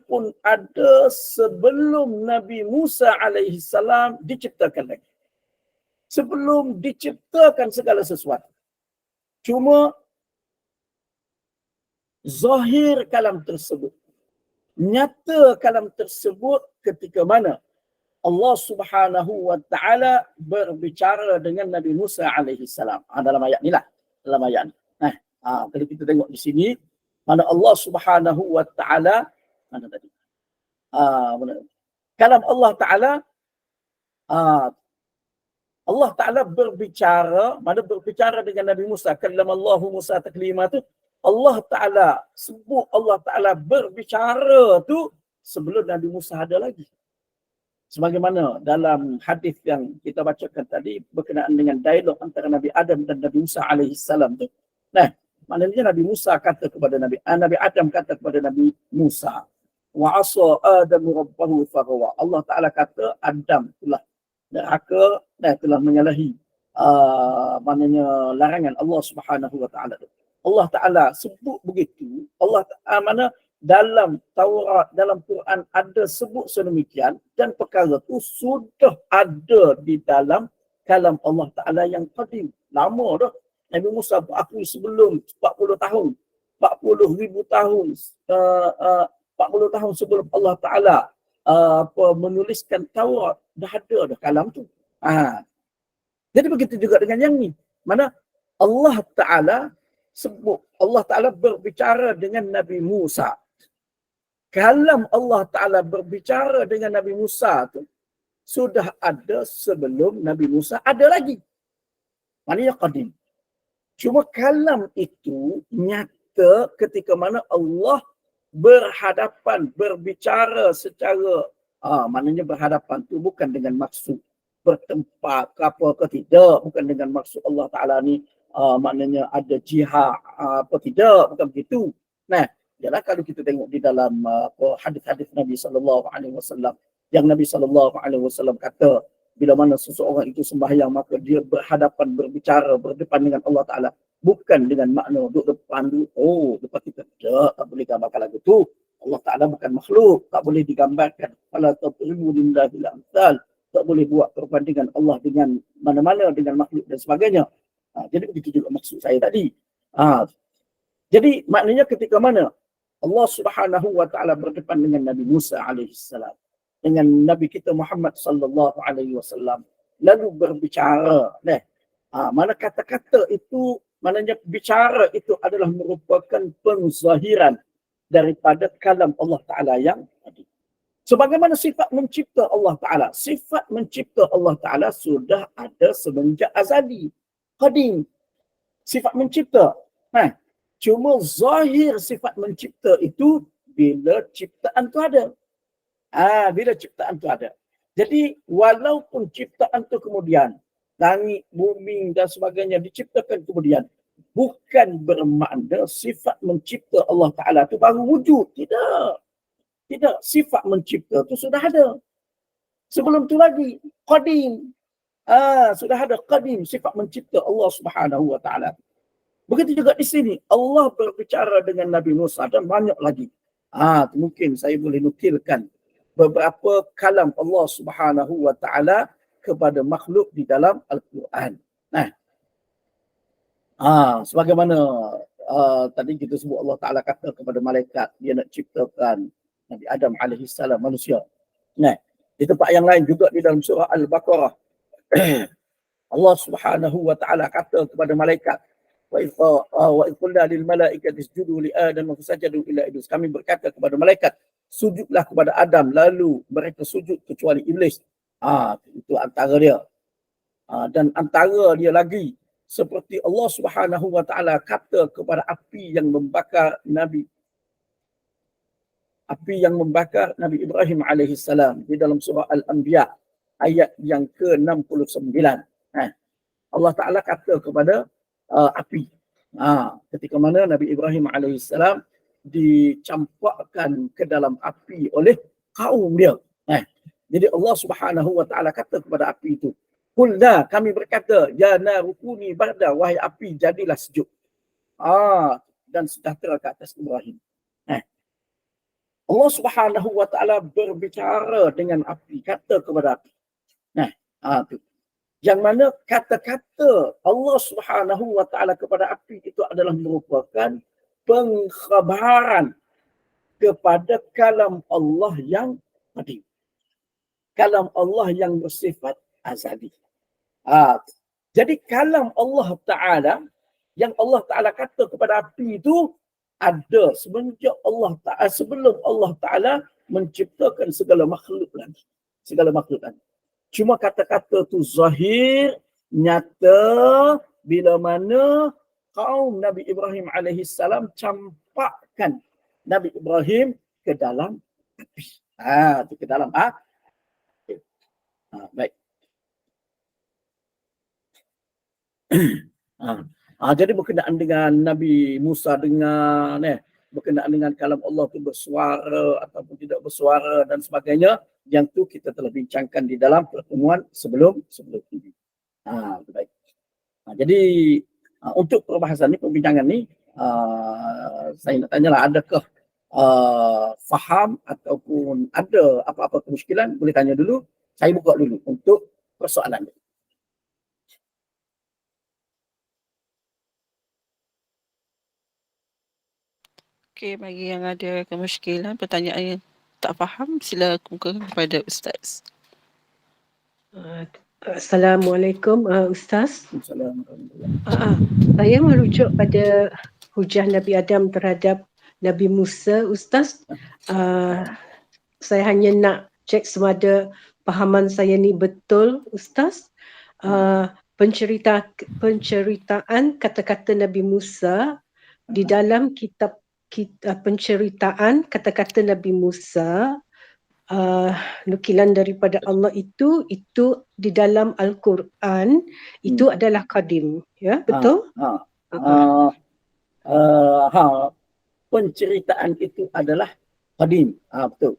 pun ada sebelum Nabi Musa alaihi salam diciptakan lagi. Sebelum diciptakan segala sesuatu. Cuma zahir kalam tersebut, nyata kalam tersebut ketika mana Allah Subhanahu wa taala berbicara dengan Nabi Musa alaihi salam. Dalam ayat ni lah, dalam ayat ni. Kalau kita tengok di sini, mana Allah Subhanahu wa taala, mana tadi? Kalam Allah taala, Allah taala berbicara, mana berbicara dengan Nabi Musa, kallamallahu Musa taklima tu, Allah taala sebut Allah taala berbicara tu sebelum Nabi Musa ada lagi. Sebagaimana dalam hadis yang kita bacakan tadi berkenaan dengan dialog antara Nabi Adam dan Nabi Musa alaihi salam tu. Maknanya Nabi Musa kata kepada Nabi Adam kata kepada Nabi Musa, "Wa asa Adam rabbahu faghawa." Allah taala kata Adam telah neraka dan telah menyalahi maknanya larangan Allah Subhanahu wa taala. Allah taala sebut begitu. Allah mana dalam Taurat, dalam Quran ada sebut sedemikian, dan perkara itu sudah ada di dalam kalam Allah taala yang qadim. Lama dah. Nabi Musa berakui sebelum 40 tahun, 40,000 tahun 40 tahun sebelum Allah Ta'ala menuliskan Taurat, dah ada dah kalam tu. Jadi begitu juga dengan yang ni. Mana Allah Ta'ala sebut, Allah Ta'ala berbicara dengan Nabi Musa. Kalam Allah Ta'ala berbicara dengan Nabi Musa tu sudah ada sebelum Nabi Musa ada lagi. Maknanya qadim. Cuma kalam itu nyata ketika mana Allah berhadapan, berbicara secara, maknanya berhadapan tu bukan dengan maksud bertempat ke apa ke tidak, bukan dengan maksud Allah Ta'ala ni maknanya ada jihad apa tidak, bukan begitu. Nah, ialah kalau kita tengok di dalam hadis-hadis Nabi SAW, yang Nabi SAW kata, bila mana seseorang itu sembahyang, maka dia berhadapan, berbicara, berdepan dengan Allah Ta'ala. Bukan dengan makna duduk depan, depan kita. Tak boleh gambarkan lagu tu. Allah Ta'ala bukan makhluk. Tak boleh digambarkan. Fala tadribu lillahi bil amthal. Tak boleh buat perbandingan Allah dengan mana-mana, dengan makhluk dan sebagainya. Jadi begitu juga maksud saya tadi. Jadi maknanya ketika mana Allah Subhanahu wa Ta'ala berdepan dengan Nabi Musa alaihissalam, dengan Nabi kita Muhammad sallallahu alaihi wasallam, lalu berbicara, mana kata-kata itu, maknanya bicara itu adalah merupakan penzahiran daripada kalam Allah Ta'ala yang tadi. Sebagaimana sifat mencipta Allah Ta'ala. Sifat mencipta Allah Ta'ala sudah ada semenjak azali. Qadim. Sifat mencipta. Cuma zahir sifat mencipta itu bila ciptaan tu ada. Bila ciptaan tu ada. Jadi walaupun ciptaan tu kemudian, langit, bumi dan sebagainya diciptakan kemudian, bukan bermakna sifat mencipta Allah Ta'ala tu baru wujud. Tidak. Tidak. Sifat mencipta tu sudah ada. Sebelum tu lagi, qadim. Sudah ada qadim, sifat mencipta Allah Subhanahu wa Ta'ala. Begitu juga di sini, Allah berbicara dengan Nabi Musa dan banyak lagi. Mungkin saya boleh nukilkan beberapa kalam Allah Subhanahu wa Ta'ala kepada makhluk di dalam Al-Quran. Sebagaimana tadi kita sebut, Allah Ta'ala kata kepada malaikat, dia nak ciptakan Nabi Adam alaihissalam, manusia. Di tempat yang lain juga di dalam surah Al-Baqarah, Allah Subhanahu wa Ta'ala kata kepada malaikat, wa idh qulna lil malaikati isjudu li Adam fasajadu illa iblis. Kami berkata kepada malaikat, sujudlah kepada Adam, lalu mereka sujud kecuali iblis. Itu antara dia. Dan antara dia lagi, seperti Allah Subhanahu wa Ta'ala kata kepada api yang membakar Nabi Ibrahim alaihissalam di dalam surah Al-Anbiya ayat yang ke-69. Allah Ta'ala kata kepada api. Ketika mana Nabi Ibrahim alaihissalam dicampakkan ke dalam api oleh kaum dia. Jadi Allah Subhanahu wa Ta'ala kata kepada api itu, qulna, kami berkata, ya narukuni barda, wahai api jadilah sejuk. Dan sejahtera ke atas Ibrahim. Allah Subhanahu wa Ta'ala berbicara dengan api, kata kepada api. Yang mana kata-kata Allah Subhanahu wa Ta'ala kepada api itu adalah merupakan pengkhabaran kepada kalam Allah yang qadim. Kalam Allah yang bersifat azali. Jadi kalam Allah Ta'ala yang Allah Ta'ala kata kepada api itu ada semenjak Allah Ta'ala, sebelum Allah Ta'ala menciptakan segala makhluk lagi. Segala makhluk lagi. Cuma kata-kata tu zahir, nyata, bila mana kaum Nabi Ibrahim alaihissalam campakkan Nabi Ibrahim ke dalam api. Ke dalam api. Baik. Jadi berkenaan dengan Nabi Musa dengan berkenaan dengan kalam Allah tu bersuara ataupun tidak bersuara dan sebagainya, yang tu kita telah bincangkan di dalam pertemuan sebelum ini. Baik. Jadi untuk perbahasan ni, perbincangan ni, saya nak tanyalah, adakah faham ataupun ada apa-apa kemusykilan, boleh tanya dulu. Saya buka dulu untuk persoalan ni. Okey, bagi yang ada kemusykilan, pertanyaan yang tak faham, sila kemukakan kepada Ustaz. Assalamualaikum Ustaz. Assalamualaikum. Saya merujuk pada hujah Nabi Adam terhadap Nabi Musa, Ustaz. Saya hanya nak cek semada pahaman saya ni betul, Ustaz. Penceritaan kata-kata Nabi Musa di dalam kitab penceritaan kata-kata Nabi Musa, nukilan daripada Allah itu di dalam Al-Quran itu adalah qadim, ya, betul? Penceritaan itu adalah qadim. Betul.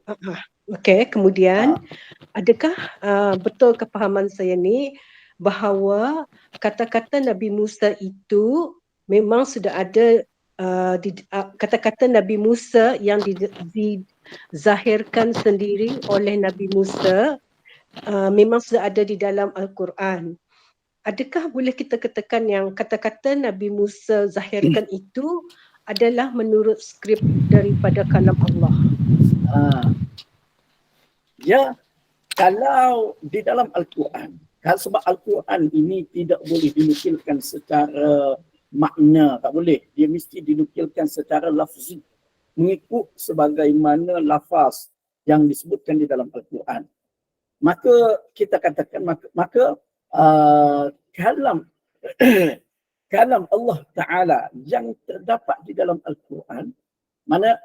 Okey, kemudian adakah betul kepahaman saya ni bahawa kata-kata Nabi Musa itu memang sudah ada kata-kata Nabi Musa yang dizahirkan sendiri oleh Nabi Musa memang sudah ada di dalam Al-Quran. Adakah boleh kita katakan yang kata-kata Nabi Musa zahirkan itu adalah menurut skrip daripada kalam Allah? Ya, kalau di dalam Al-Quran, sebab Al-Quran ini tidak boleh dinukilkan secara makna, tak boleh. Dia mesti dinukilkan secara lafzi, mengikut sebagaimana lafaz yang disebutkan di dalam Al-Quran. Maka kita katakan, maka kalam kalam Allah Ta'ala yang terdapat di dalam Al-Quran, mana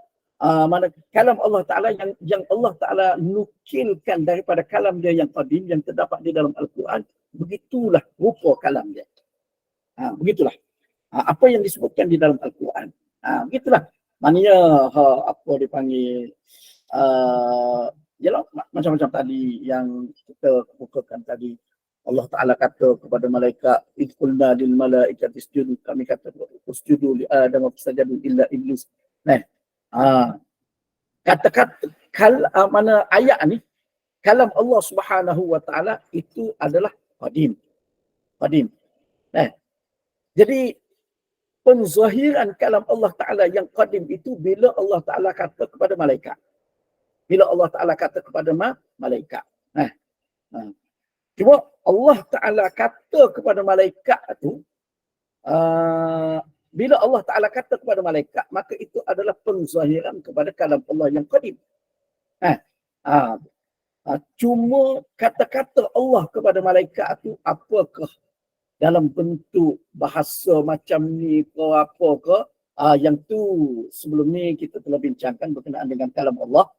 kalam Allah Ta'ala yang Allah Ta'ala nukilkan daripada kalam dia yang qadim, yang terdapat di dalam Al-Quran, begitulah rupa kalam dia. Begitulah. Apa yang disebutkan di dalam Al-Quran. Begitulah. Maknanya apa dipanggil, yalah, macam-macam tadi yang kita bukakan tadi. Allah Ta'ala kata kepada malaikat, idqulna lil malaikati isjudu, kami kata usjudu li Adam fasajadu illa iblis. Nah, kata-kata mana ayat ni, kalam Allah Subhanahu wa Ta'ala itu adalah qadim. Qadim. Nah, jadi penzahiran kalam Allah Ta'ala yang qadim itu bila Allah Ta'ala kata kepada malaikat. Bila Allah Ta'ala kata kepada malaikat. Cuma Allah Ta'ala kata kepada malaikat tu, bila Allah Ta'ala kata kepada malaikat, maka itu adalah penzahiran kepada kalam Allah yang qadim. Cuma kata-kata Allah kepada malaikat tu apakah dalam bentuk bahasa macam ni ke apa ke, yang tu sebelum ni kita telah bincangkan berkenaan dengan kalam Allah.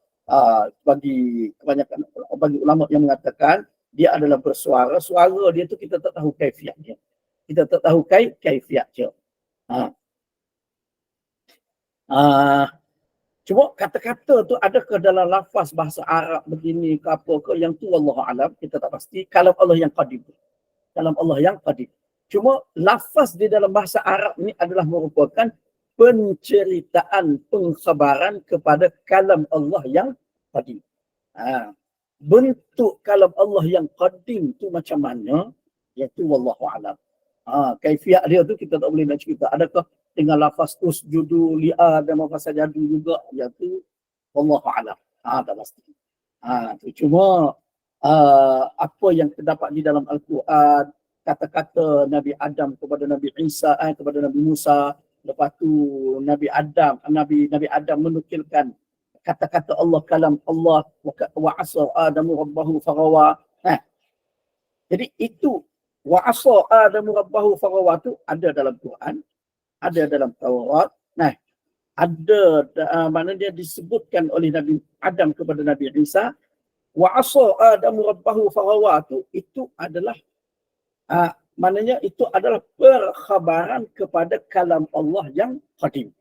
Bagi kebanyakan bagi ulama yang mengatakan dia adalah bersuara, suara dia tu kita tak tahu kaifiat dia. Kita tak tahu kaifiat dia. Cuma kata-kata tu adakah dalam lafaz bahasa Arab begini ke apa ke, yang tu wallahu alam, kita tak pasti. Kalam Allah yang qadim. Kalam Allah yang qadim. Cuma lafaz di dalam bahasa Arab ni adalah merupakan penceritaan, pengkhabaran kepada kalam Allah yang qadim. Bentuk kalam Allah yang qadim tu macam mana, iaitu wallahu alam. Kaifiat dia tu kita tak boleh nak cerita. Adakah dengan lafaz usjudu li Adam fasajadu juga, iaitu wallahu alam. Tak pasti. Cuma apa yang terdapat di dalam Al-Quran, kata-kata Nabi Adam kepada Nabi Isa, kepada Nabi Musa, lepas tu Nabi Adam menukilkan kata-kata Allah, kalam Allah, wa asa Adamu rabbahu faghawa. Jadi itu wa asa Adamu rabbahu faghawa tu ada dalam Quran, ada dalam Taurat. Ada mana dia disebutkan oleh Nabi Adam kepada Nabi Isa, wa asa Adamu rabbahu faghawa tu, itu adalah maknanya itu adalah perkhabaran kepada kalam Allah yang qadim.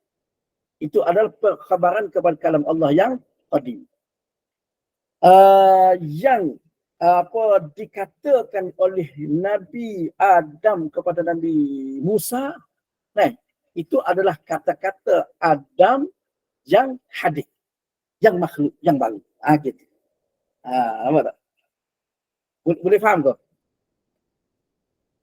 Itu adalah perkhabaran kepada kalam Allah yang qadim. Yang dikatakan oleh Nabi Adam kepada Nabi Musa, itu adalah kata-kata Adam yang hadis, yang makhluk, yang baru. Gitu. Apa tak? Boleh faham ke?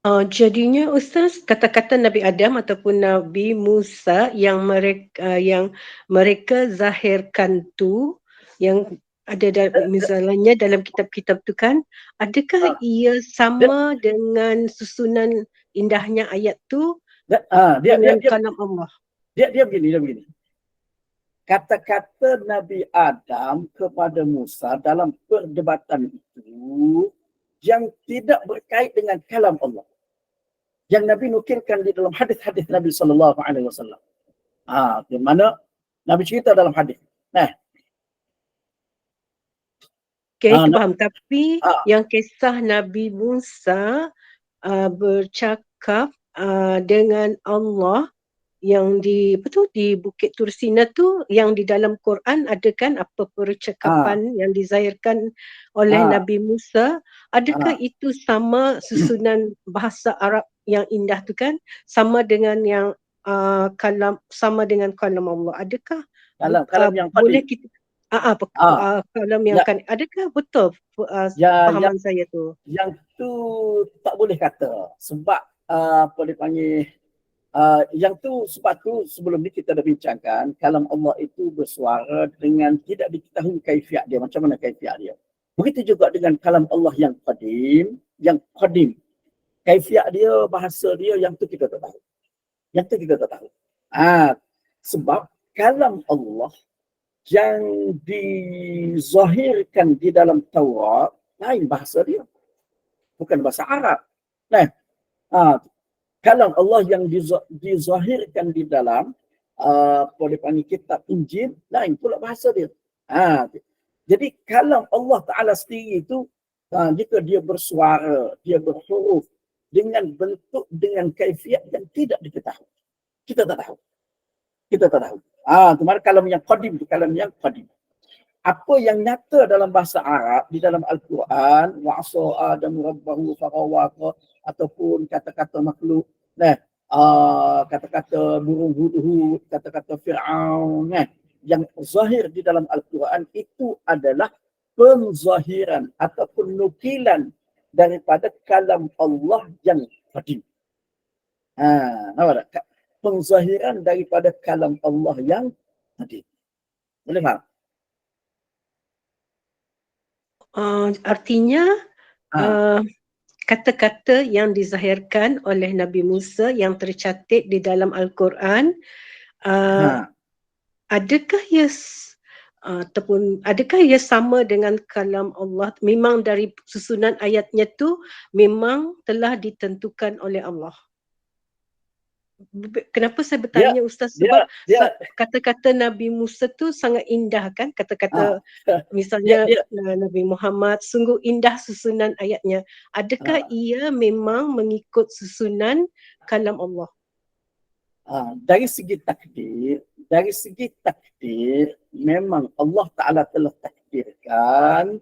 Jadinya Ustaz, kata-kata Nabi Adam ataupun Nabi Musa yang mereka zahirkan tu, yang ada misalnya dalam kitab-kitab tu kan, adakah Ah, ia dia, sama dengan susunan indahnya ayat tu dia, dengan kalam Allah? dia begini. Kata-kata Nabi Adam kepada Musa dalam perdebatan itu yang tidak berkait dengan kalam Allah. Yang Nabi nukilkan di dalam hadis-hadis Nabi SAW. Di mana Nabi cerita dalam hadis. Nah, Okay, ah, itu na- faham. Tapi ah, yang kisah Nabi Musa bercakap dengan Allah yang di Bukit Tursina tu, yang di dalam Quran ada kan apa ah, percakapan yang dizahirkan oleh ah, Nabi Musa, adakah ah. itu sama susunan bahasa Arab yang indah tu kan, sama dengan yang sama dengan kalam Allah? Adakah Kalam yang boleh qadim. kita Ah, kalam yang ya, kan, adakah betul ya, fahaman saya tu? yang tu tak boleh kata sebab apa dipanggil yang tu sebab tu sebelum ni kita dah bincangkan kalam Allah itu bersuara dengan tidak diketahui kaifiat dia, macam mana kaifiat dia. Begitu juga dengan kalam Allah yang qadim, kaifiat dia, bahasa dia, yang tu kita tak tahu. Yang tu kita tak tahu. Sebab kalam Allah yang dizahirkan di dalam Taurat lain bahasa dia, bukan bahasa Arab. Nah, kalam Allah yang dizahirkan di dalam apa dipanggil kitab Injil lain pula bahasa dia. Jadi kalam Allah Ta'ala sendiri itu jika dia bersuara, dia berhuruf dengan bentuk, dengan kaifiat yang tidak diketahui. Kita tak tahu. Kemarin kalam yang qadim itu kalam yang qadim. Apa yang nyata dalam bahasa Arab di dalam Al-Quran, wa'asa Adamu rabbahu faqawaqa, ataupun kata-kata makhluk, kata-kata burung hudhud, kata-kata Fir'aun, yang zahir di dalam Al-Quran itu adalah penzahiran ataupun nukilan daripada kalam Allah yang qadim. Nampak tak? Penzahiran daripada kalam Allah yang qadim. Boleh faham? Artinya Ha. kata-kata yang dizahirkan oleh Nabi Musa yang tercatat di dalam Al-Quran, Ha. adakah ia sama dengan kalam Allah? Memang dari susunan ayatnya tu memang telah ditentukan oleh Allah. Kenapa saya Dia bertanya Ustaz? dia Sebab dia kata-kata Nabi Musa tu sangat indah kan, ah, kata-kata dia misalnya dia Nabi Muhammad, sungguh indah susunan ayatnya. Adakah ah, ia memang mengikut susunan kalam Allah? dari segi takdir memang Allah Taala telah takdirkan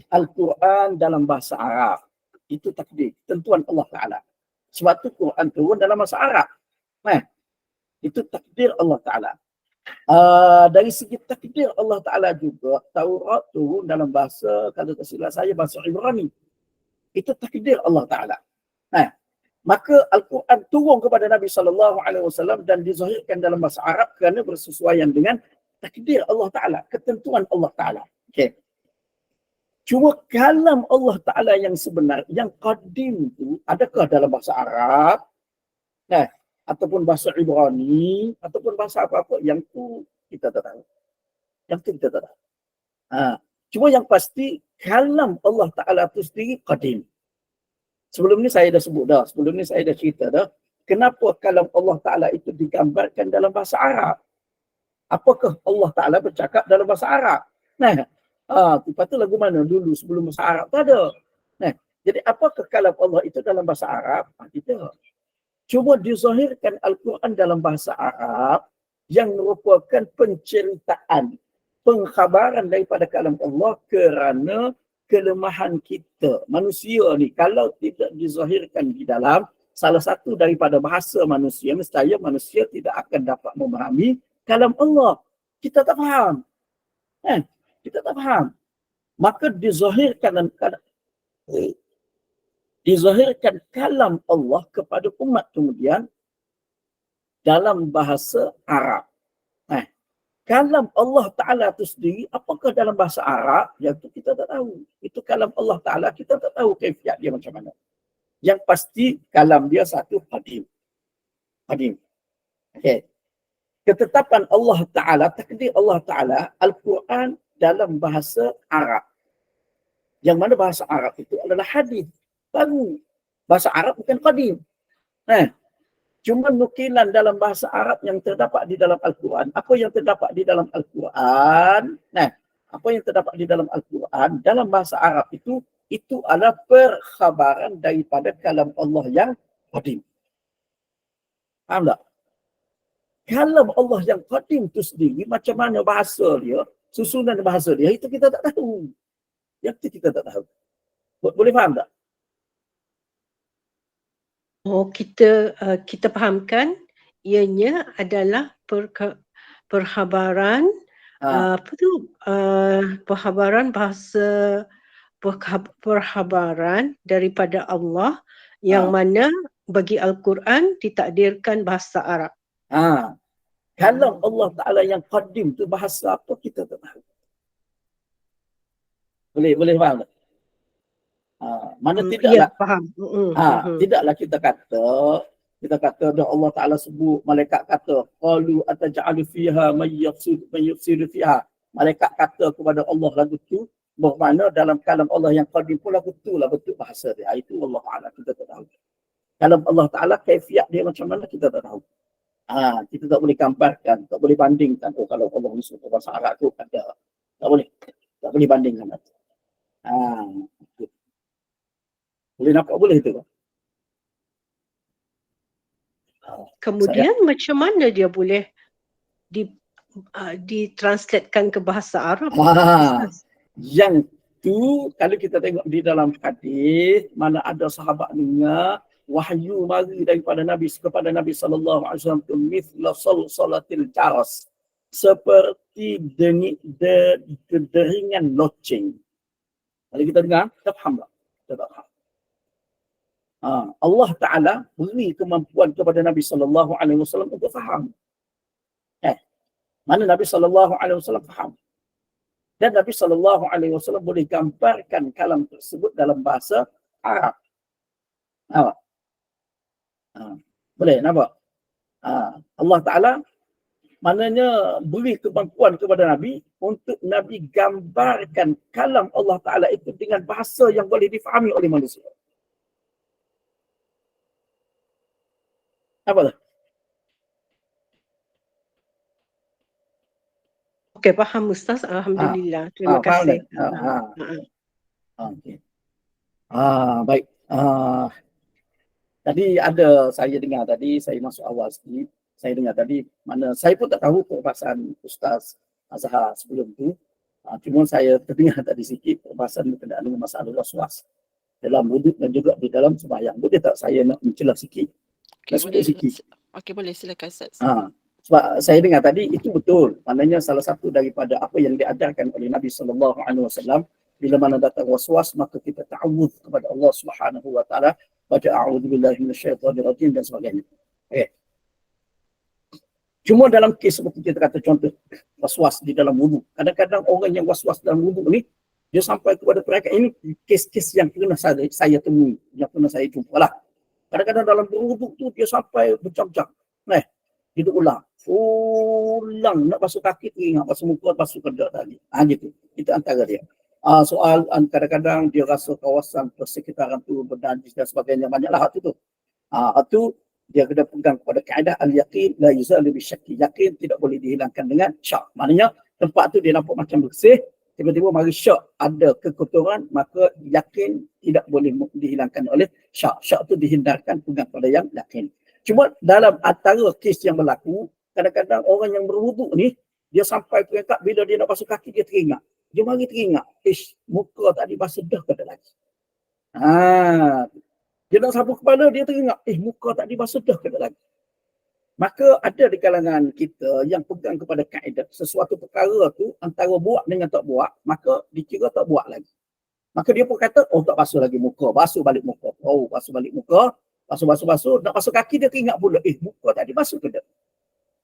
Al-Quran dalam bahasa Arab. Itu takdir, tentuan Allah Taala. Sebab tu Quran turun dalam bahasa Arab. Itu takdir Allah Taala. Dari segi takdir Allah Taala juga, Taurat turun dalam bahasa, kalau tak silap saya, bahasa Ibrani. Itu takdir Allah Taala. Maka Al-Quran turun kepada Nabi SAW dan dizahirkan dalam bahasa Arab kerana bersesuaian dengan takdir Allah Ta'ala, ketentuan Allah Ta'ala. Okay. Cuma kalam Allah Ta'ala yang sebenar, yang qadim itu, adakah dalam bahasa Arab, ataupun bahasa Ibrani, ataupun bahasa apa-apa, yang tu kita tak tahu. Cuma yang pasti, kalam Allah Ta'ala itu sendiri qadim. Sebelum ni saya dah sebut dah, sebelum ni saya dah cerita dah, kenapa kalam Allah Ta'ala itu digambarkan dalam bahasa Arab? Apakah Allah Ta'ala bercakap dalam bahasa Arab? Lepas tu lagu mana dulu sebelum bahasa Arab tu ada. Jadi apakah kalam Allah itu dalam bahasa Arab? Tidak. Cuma dizahirkan Al-Quran dalam bahasa Arab yang merupakan penceritaan, pengkhabaran daripada kalam Allah kerana kelemahan kita manusia ni, kalau tidak dizahirkan di dalam salah satu daripada bahasa manusia, mestinya manusia tidak akan dapat memahami kalam Allah. Kita tak faham. Kita tak faham. Maka dizahirkan dizahirkan kalam Allah kepada umat kemudian dalam bahasa Arab. Kalam Allah Ta'ala itu sendiri, apakah dalam bahasa Arab? Yang itu kita tak tahu. Itu kalam Allah Ta'ala, kita tak tahu kaifiat dia macam mana. Yang pasti, kalam dia satu qadim. Qadim. Okay. Ketetapan Allah Ta'ala, takdir Allah Ta'ala, Al-Quran dalam bahasa Arab. Yang mana bahasa Arab itu adalah hadis. Baru. Bahasa Arab bukan qadim. Cuma nukilan dalam bahasa Arab yang terdapat di dalam Al-Quran. Apa yang terdapat di dalam Al-Quran? Apa yang terdapat di dalam Al-Quran dalam bahasa Arab itu adalah perkhabaran daripada kalam Allah yang qadim. Faham tak? Kalam Allah yang qadim itu sendiri, macam mana bahasa dia, susunan bahasa dia, itu kita tak tahu. Yang itu kita tak tahu. Boleh faham tak? Oh, kita fahamkan ianya adalah perkhabaran perkhabaran bahasa perkhabaran daripada Allah yang mana bagi Al-Quran ditakdirkan bahasa Arab. Kalam Allah Ta'ala yang qadim tu bahasa apa kita tak tahu. Boleh faham tak? Mana tidaklah faham. Tidaklah kita kata dah Allah Taala sebut, malaikat kata qalu ataj'alu fiha may yufsidu fiha. Malaikat kata kepada Allah lagu tu, bermakna dalam kalam Allah yang qadim pun lagu tu lah bentuk bahasa dia. Itu Allah Taala kita tak tahu. Kalam Allah Taala kaifiat dia macam mana kita tak tahu. Kita tak boleh gambarkan, tak boleh bandingkan. Oh, kalau Allah ni sebut bahasa Arab tu ada. Tak boleh bandingkan. Boleh nampak boleh tu. Kemudian macam mana dia boleh ditranslatekan ke bahasa Arab? Yang tu kalau kita tengok di dalam hadis, mana ada sahabat dengar wahyu mari daripada Nabi kepada Nabi sallallahu alaihi wasallam tu mithla salsalatil jaras, seperti deringan loceng. Kalau kita dengar, kita faham tak? Kita tak faham. Allah Ta'ala beri kemampuan kepada Nabi sallallahu alaihi wasallam untuk faham. Mana Nabi sallallahu alaihi wasallam faham. Dan Nabi sallallahu alaihi wasallam boleh gambarkan kalam tersebut dalam bahasa Arab. Boleh nampak? Allah Ta'ala maknanya beri kemampuan kepada Nabi untuk Nabi gambarkan kalam Allah Ta'ala itu dengan bahasa yang boleh difahami oleh manusia. Apa tu? Okey, faham Ustaz. Alhamdulillah. Terima kasih. Okey. Baik. Tadi ada saya dengar tadi, saya masuk awal sikit. Saya dengar tadi, mana saya pun tak tahu perbahasan Ustaz Azhar sebelum tu. Cuma saya terdengar tadi sikit perbahasan berkenaan dengan masalah waswas dalam wuduk dan juga di dalam sembahyang. Boleh tak saya nak mencelah sikit? Okey, boleh silakan Ustaz. Sebab saya dengar tadi itu betul. Maknanya salah satu daripada apa yang diajarkan oleh Nabi sallallahu alaihi wasallam, bila mana datang waswas maka kita ta'awudz kepada Allah Subhanahu wa taala, baca a'udzubillahi minasyaitonirrajim dan sebagainya. Okey. Cuma dalam kes seperti kita kata contoh waswas di dalam wuduk. Kadang-kadang orang yang waswas dalam wuduk ni dia sampai kepada peringkat ini, kes-kes yang pernah saya temui, yang pernah saya jumpa lah. Kadang-kadang dalam berwuduk tu dia sampai berjam-jam. Dia ulang nak basuh kaki teringat, basuh muka, basuh kedua tadi. Gitu. Itu antara dia. Soal kadang-kadang dia rasa kawasan persekitaran tu bernajis dan sebagainya, banyaklah hal itu. Itu dia kena pegang kepada kaedah al-yaqin la yuzalu bisyakki. Yakin tidak boleh dihilangkan dengan syak. Maknanya tempat tu dia nampak macam bersih, tiba-tiba mari syak ada kekotoran, maka yakin tidak boleh dihilangkan oleh syak. Syak tu dihindarkan, pegang pada yang yakin. Cuma dalam antara kes yang berlaku, kadang-kadang orang yang berwuduk ni, dia sampai peringkat bila dia nak basuh kaki, dia teringat. Dia mari teringat, muka tadi basuh dah ke lagi. Dia nak sapu kepala, dia teringat, muka tadi basuh dah ke lagi. Maka ada di kalangan kita yang pegang kepada kaedah sesuatu perkara tu antara buat dengan tak buat, maka dikira tak buat lagi. Maka dia pun kata, oh tak basuh lagi muka, basuh balik muka. Oh, basuh balik muka, basuh. Nak basuh kaki dia ingat pula, muka tadi basuh ke tak?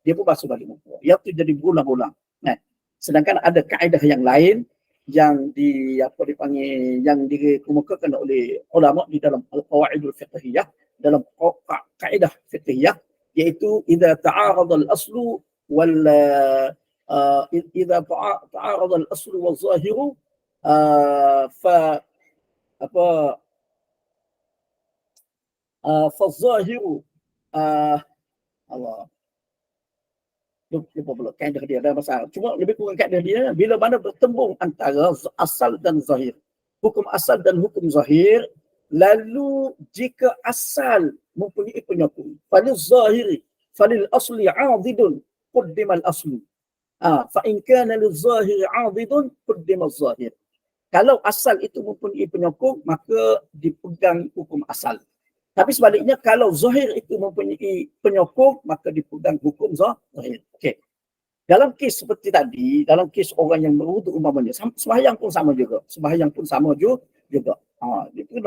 Dia pun basuh balik muka. Yang tu jadi berulang-ulang. Sedangkan ada kaedah yang lain yang yang dikemukakan oleh ulama di dalam al-qawaidul fiqhiyah, dalam kaedah fiqhiyah, iaitu idza ta'arada al-aslu wal idza ta'arada al-aslu wal zahiru فالظاهر Allah lupa pula kaedah dia ada masalah. Cuma lebih kurang kaedah dia bila mana bertembung antara asal dan zahir. Hukum asal dan hukum zahir, lalu jika asal mempunyai penyokong, falil zahiri falil asli 'adidun qaddima al-aslu. Fa in kana lil zahiri 'adidun qaddima az-zahir. Kalau asal itu mempunyai penyokong, maka dipegang hukum asal. Tapi sebaliknya, kalau zahir itu mempunyai penyokong, maka dipegang hukum zahir. Okey. Dalam kes seperti tadi, dalam kes orang yang berwuduk umpamanya, sembahyang pun sama juga.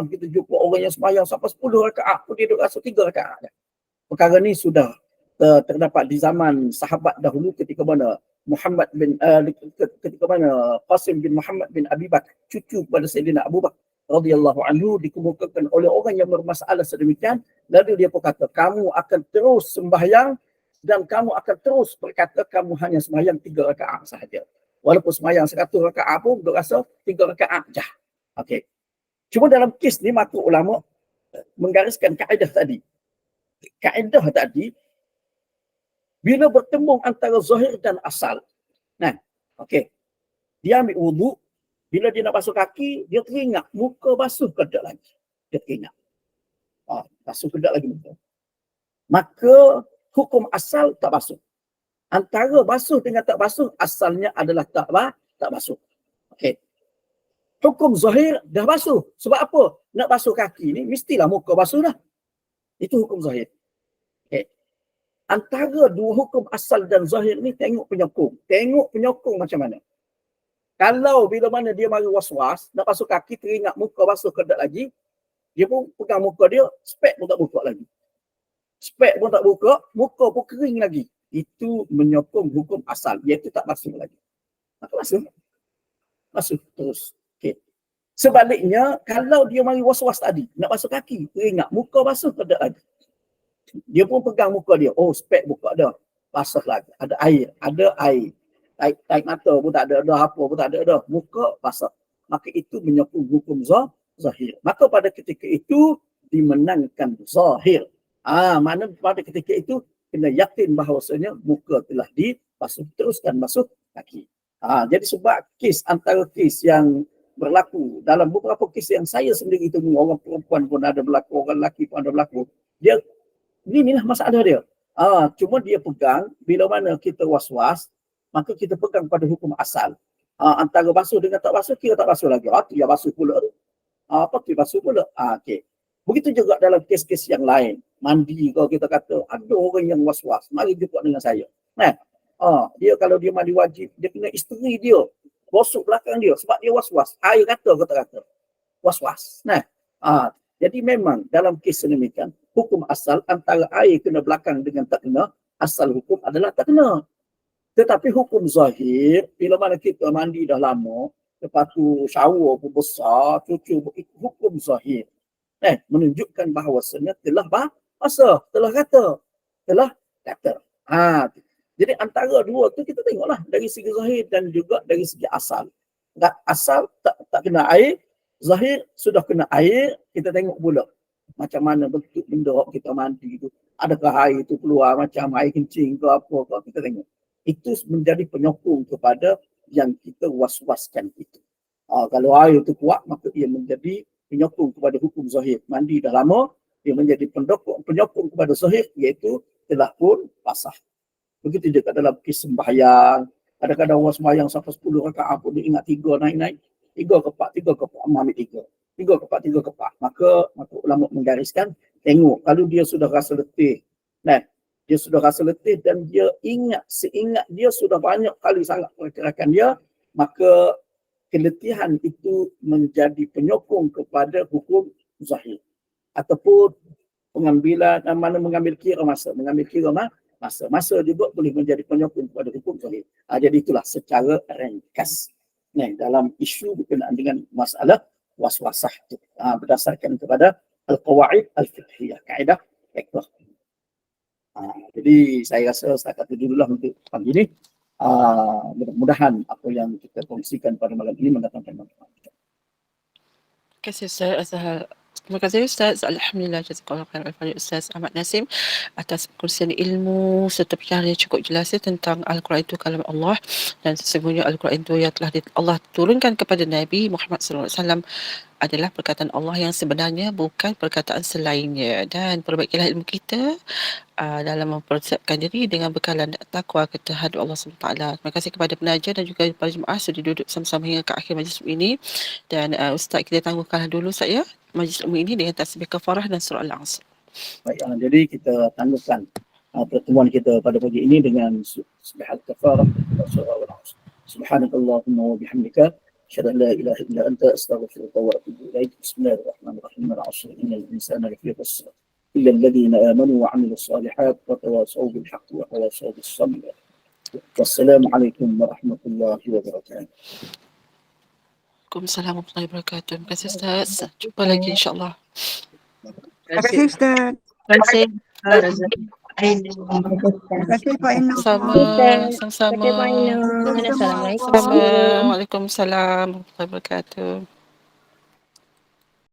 Kita jumpa orang yang sembahyang sampai 10 rakaat, pun dia duduk rasa 3 rakaat. Perkara ni sudah terdapat di zaman sahabat dahulu ketika mana Qasim bin Muhammad bin Abi Bakar, cucu kepada Sayyidina Abu Bakar radhiyallahu anhu, dikemukakan oleh orang yang bermasalah sedemikian. Lalu dia berkata, kamu akan terus sembahyang dan kamu akan terus berkata kamu hanya sembahyang 3 rakaat sahaja. Walaupun sembahyang 100 rakaat pun berasa 3 rakaat je. Okey. Cuma dalam kes ni maka ulama menggariskan kaedah tadi. Kaedah tadi bila bertembung antara zahir dan asal. Okey. Dia ambil wuduk, bila dia nak basuh kaki, dia teringat muka basuh ke tak lagi. Dia teringat. Basuh ke tak lagi muka. Maka hukum asal tak basuh. Antara basuh dengan tak basuh, asalnya adalah tak basuh. Okey. Hukum zahir dah basuh. Sebab apa? Nak basuh kaki ni mestilah muka basuh dah. Itu hukum zahir. Okey. Antara dua hukum asal dan zahir ni tengok penyokong. Tengok penyokong macam mana. Kalau bila mana dia mari was-was, nak basuh kaki teringat muka basuh ke tak lagi, dia pun pegang muka dia, spek pun tak buka lagi. Spek pun tak buka, muka pun kering lagi. Itu menyokong hukum asal, iaitu tak basuh lagi. Maka basuh terus. Okay. Sebaliknya, kalau dia mari was-was tadi, nak basuh kaki, teringat muka basuh ke tak lagi. Dia pun pegang muka dia, oh spek buka dah, basah lagi, ada air. Taik mata pun tak ada dah, apa pun tak ada dah, muka basah. Maka itu menyokong hukum zahir. Maka pada ketika itu dimenangkan zahir. Mana pada ketika itu kena yakin bahawasanya muka telah dibasuh, teruskan basuh kaki. Jadi sebab antara kes yang berlaku dalam beberapa kes yang saya sendiri temu, orang perempuan pun ada berlaku, orang lelaki pun ada berlaku. Dia inilah masalah dia. Cuma dia pegang bila mana kita was-was, maka kita pegang pada hukum asal. Antara basuh dengan tak basuh, kira tak basuh lagi. Dia basuh pula tu. Apa tu basuh pula? Okey. Begitu juga dalam kes-kes yang lain. Mandi kalau kita kata, ada orang yang was-was, mari jumpa dengan saya. Dia kalau dia mandi wajib, dia kena isteri dia bosuk belakang dia sebab dia was-was. Air kata ke tak kata? Was-was. Jadi memang dalam kes sedemikian, hukum asal antara air kena belakang dengan tak kena, asal hukum adalah tak kena. Tetapi hukum zahir, bila mana kita mandi dah lama, lepas tu shower pun besar, cucu, hukum zahir. Menunjukkan bahawasanya telah basah, telah kata. Jadi antara dua tu kita tengoklah dari segi zahir dan juga dari segi asal. Asal tak kena air, zahir sudah kena air, kita tengok pula macam mana bentuk benda kita mandi tu. Adakah air tu keluar macam air kencing ke apa ke, kita tengok. Itu menjadi penyokong kepada yang kita was-waskan itu. Kalau air itu kuat, maka ia menjadi penyokong kepada hukum zahir. Mandi dah lama, dia menjadi penyokong kepada zahir, iaitu telah pun basah. Begitu juga dalam kes sembahyang. Kadang-kadang orang sembahyang sampai 10 rakaat pun dia ingat 3 naik-naik. 3 kepak, ambil 3. 3 kepak. Maka ulama menggariskan, tengok kalau dia sudah rasa letih. Dia sudah rasa letih dan dia seingat dia sudah banyak kali sangat pergerakan dia, maka keletihan itu menjadi penyokong kepada hukum zahir ataupun pengambilan mana mengambil kira masa masa juga boleh menjadi penyokong kepada hukum zahir. Jadi itulah secara ringkas dalam isu berkenaan dengan masalah waswasah itu berdasarkan kepada al-qawaid al-fiqhiyah, kaedah fiqh. Jadi saya rasa setakat itu dululah untuk pagi ini. Mudah-mudahan apa yang kita kongsikan pada malam ini mendatangkan manfaat. Terima kasih Ustaz Azhar. Terima kasih Ustaz. Alhamdulillah, jazakallah khair al-fadhil Ustaz Ahmad Nasim atas perkongsian ilmu serta pencerahan yang cukup jelas tentang Al-Quran itu kalam Allah, dan sesungguhnya Al-Quran itu yang telah Allah turunkan kepada Nabi Muhammad SAW adalah perkataan Allah yang sebenarnya, bukan perkataan selainnya. Dan perbaikilah ilmu kita dalam mempersiapkan diri dengan bekalan takwa terhadap Allah SWT. Terima kasih kepada penaja dan juga para jemaah sudah duduk sama-sama hingga ke akhir majlis ini. Dan Ustaz, kita tangguhkan dulu saya majlis ilmu ini dengan tasbih kafarah dan surah Al-Asr. Baik, jadi kita tangguhkan pertemuan kita pada pagi ini dengan tasbih kafarah dan surah Al-Asr. Subhanakallahumma wa bihamdika asyhadu an la ilaha illa anta astaghfiruka wa atubu ilaik. Bismillahirrahmanirrahim. Al-'asr innal insana lafi khusr illa alladhina amanu wa 'amilus salihat wa tawasaw bil haqqi wa tawasaw bis sabr. Wassalamu alaikum warahmatullahi wabarakatuh. Waalaikumsalam warahmatullahi wabarakatuh. Terima kasih Ustaz. Jumpa lagi insya-Allah. Terima kasih Ustaz. Terima kasih. Terima kasih Pak Ino. Sama-sama. Assalamualaikum. Waalaikumsalam warahmatullahi wabarakatuh.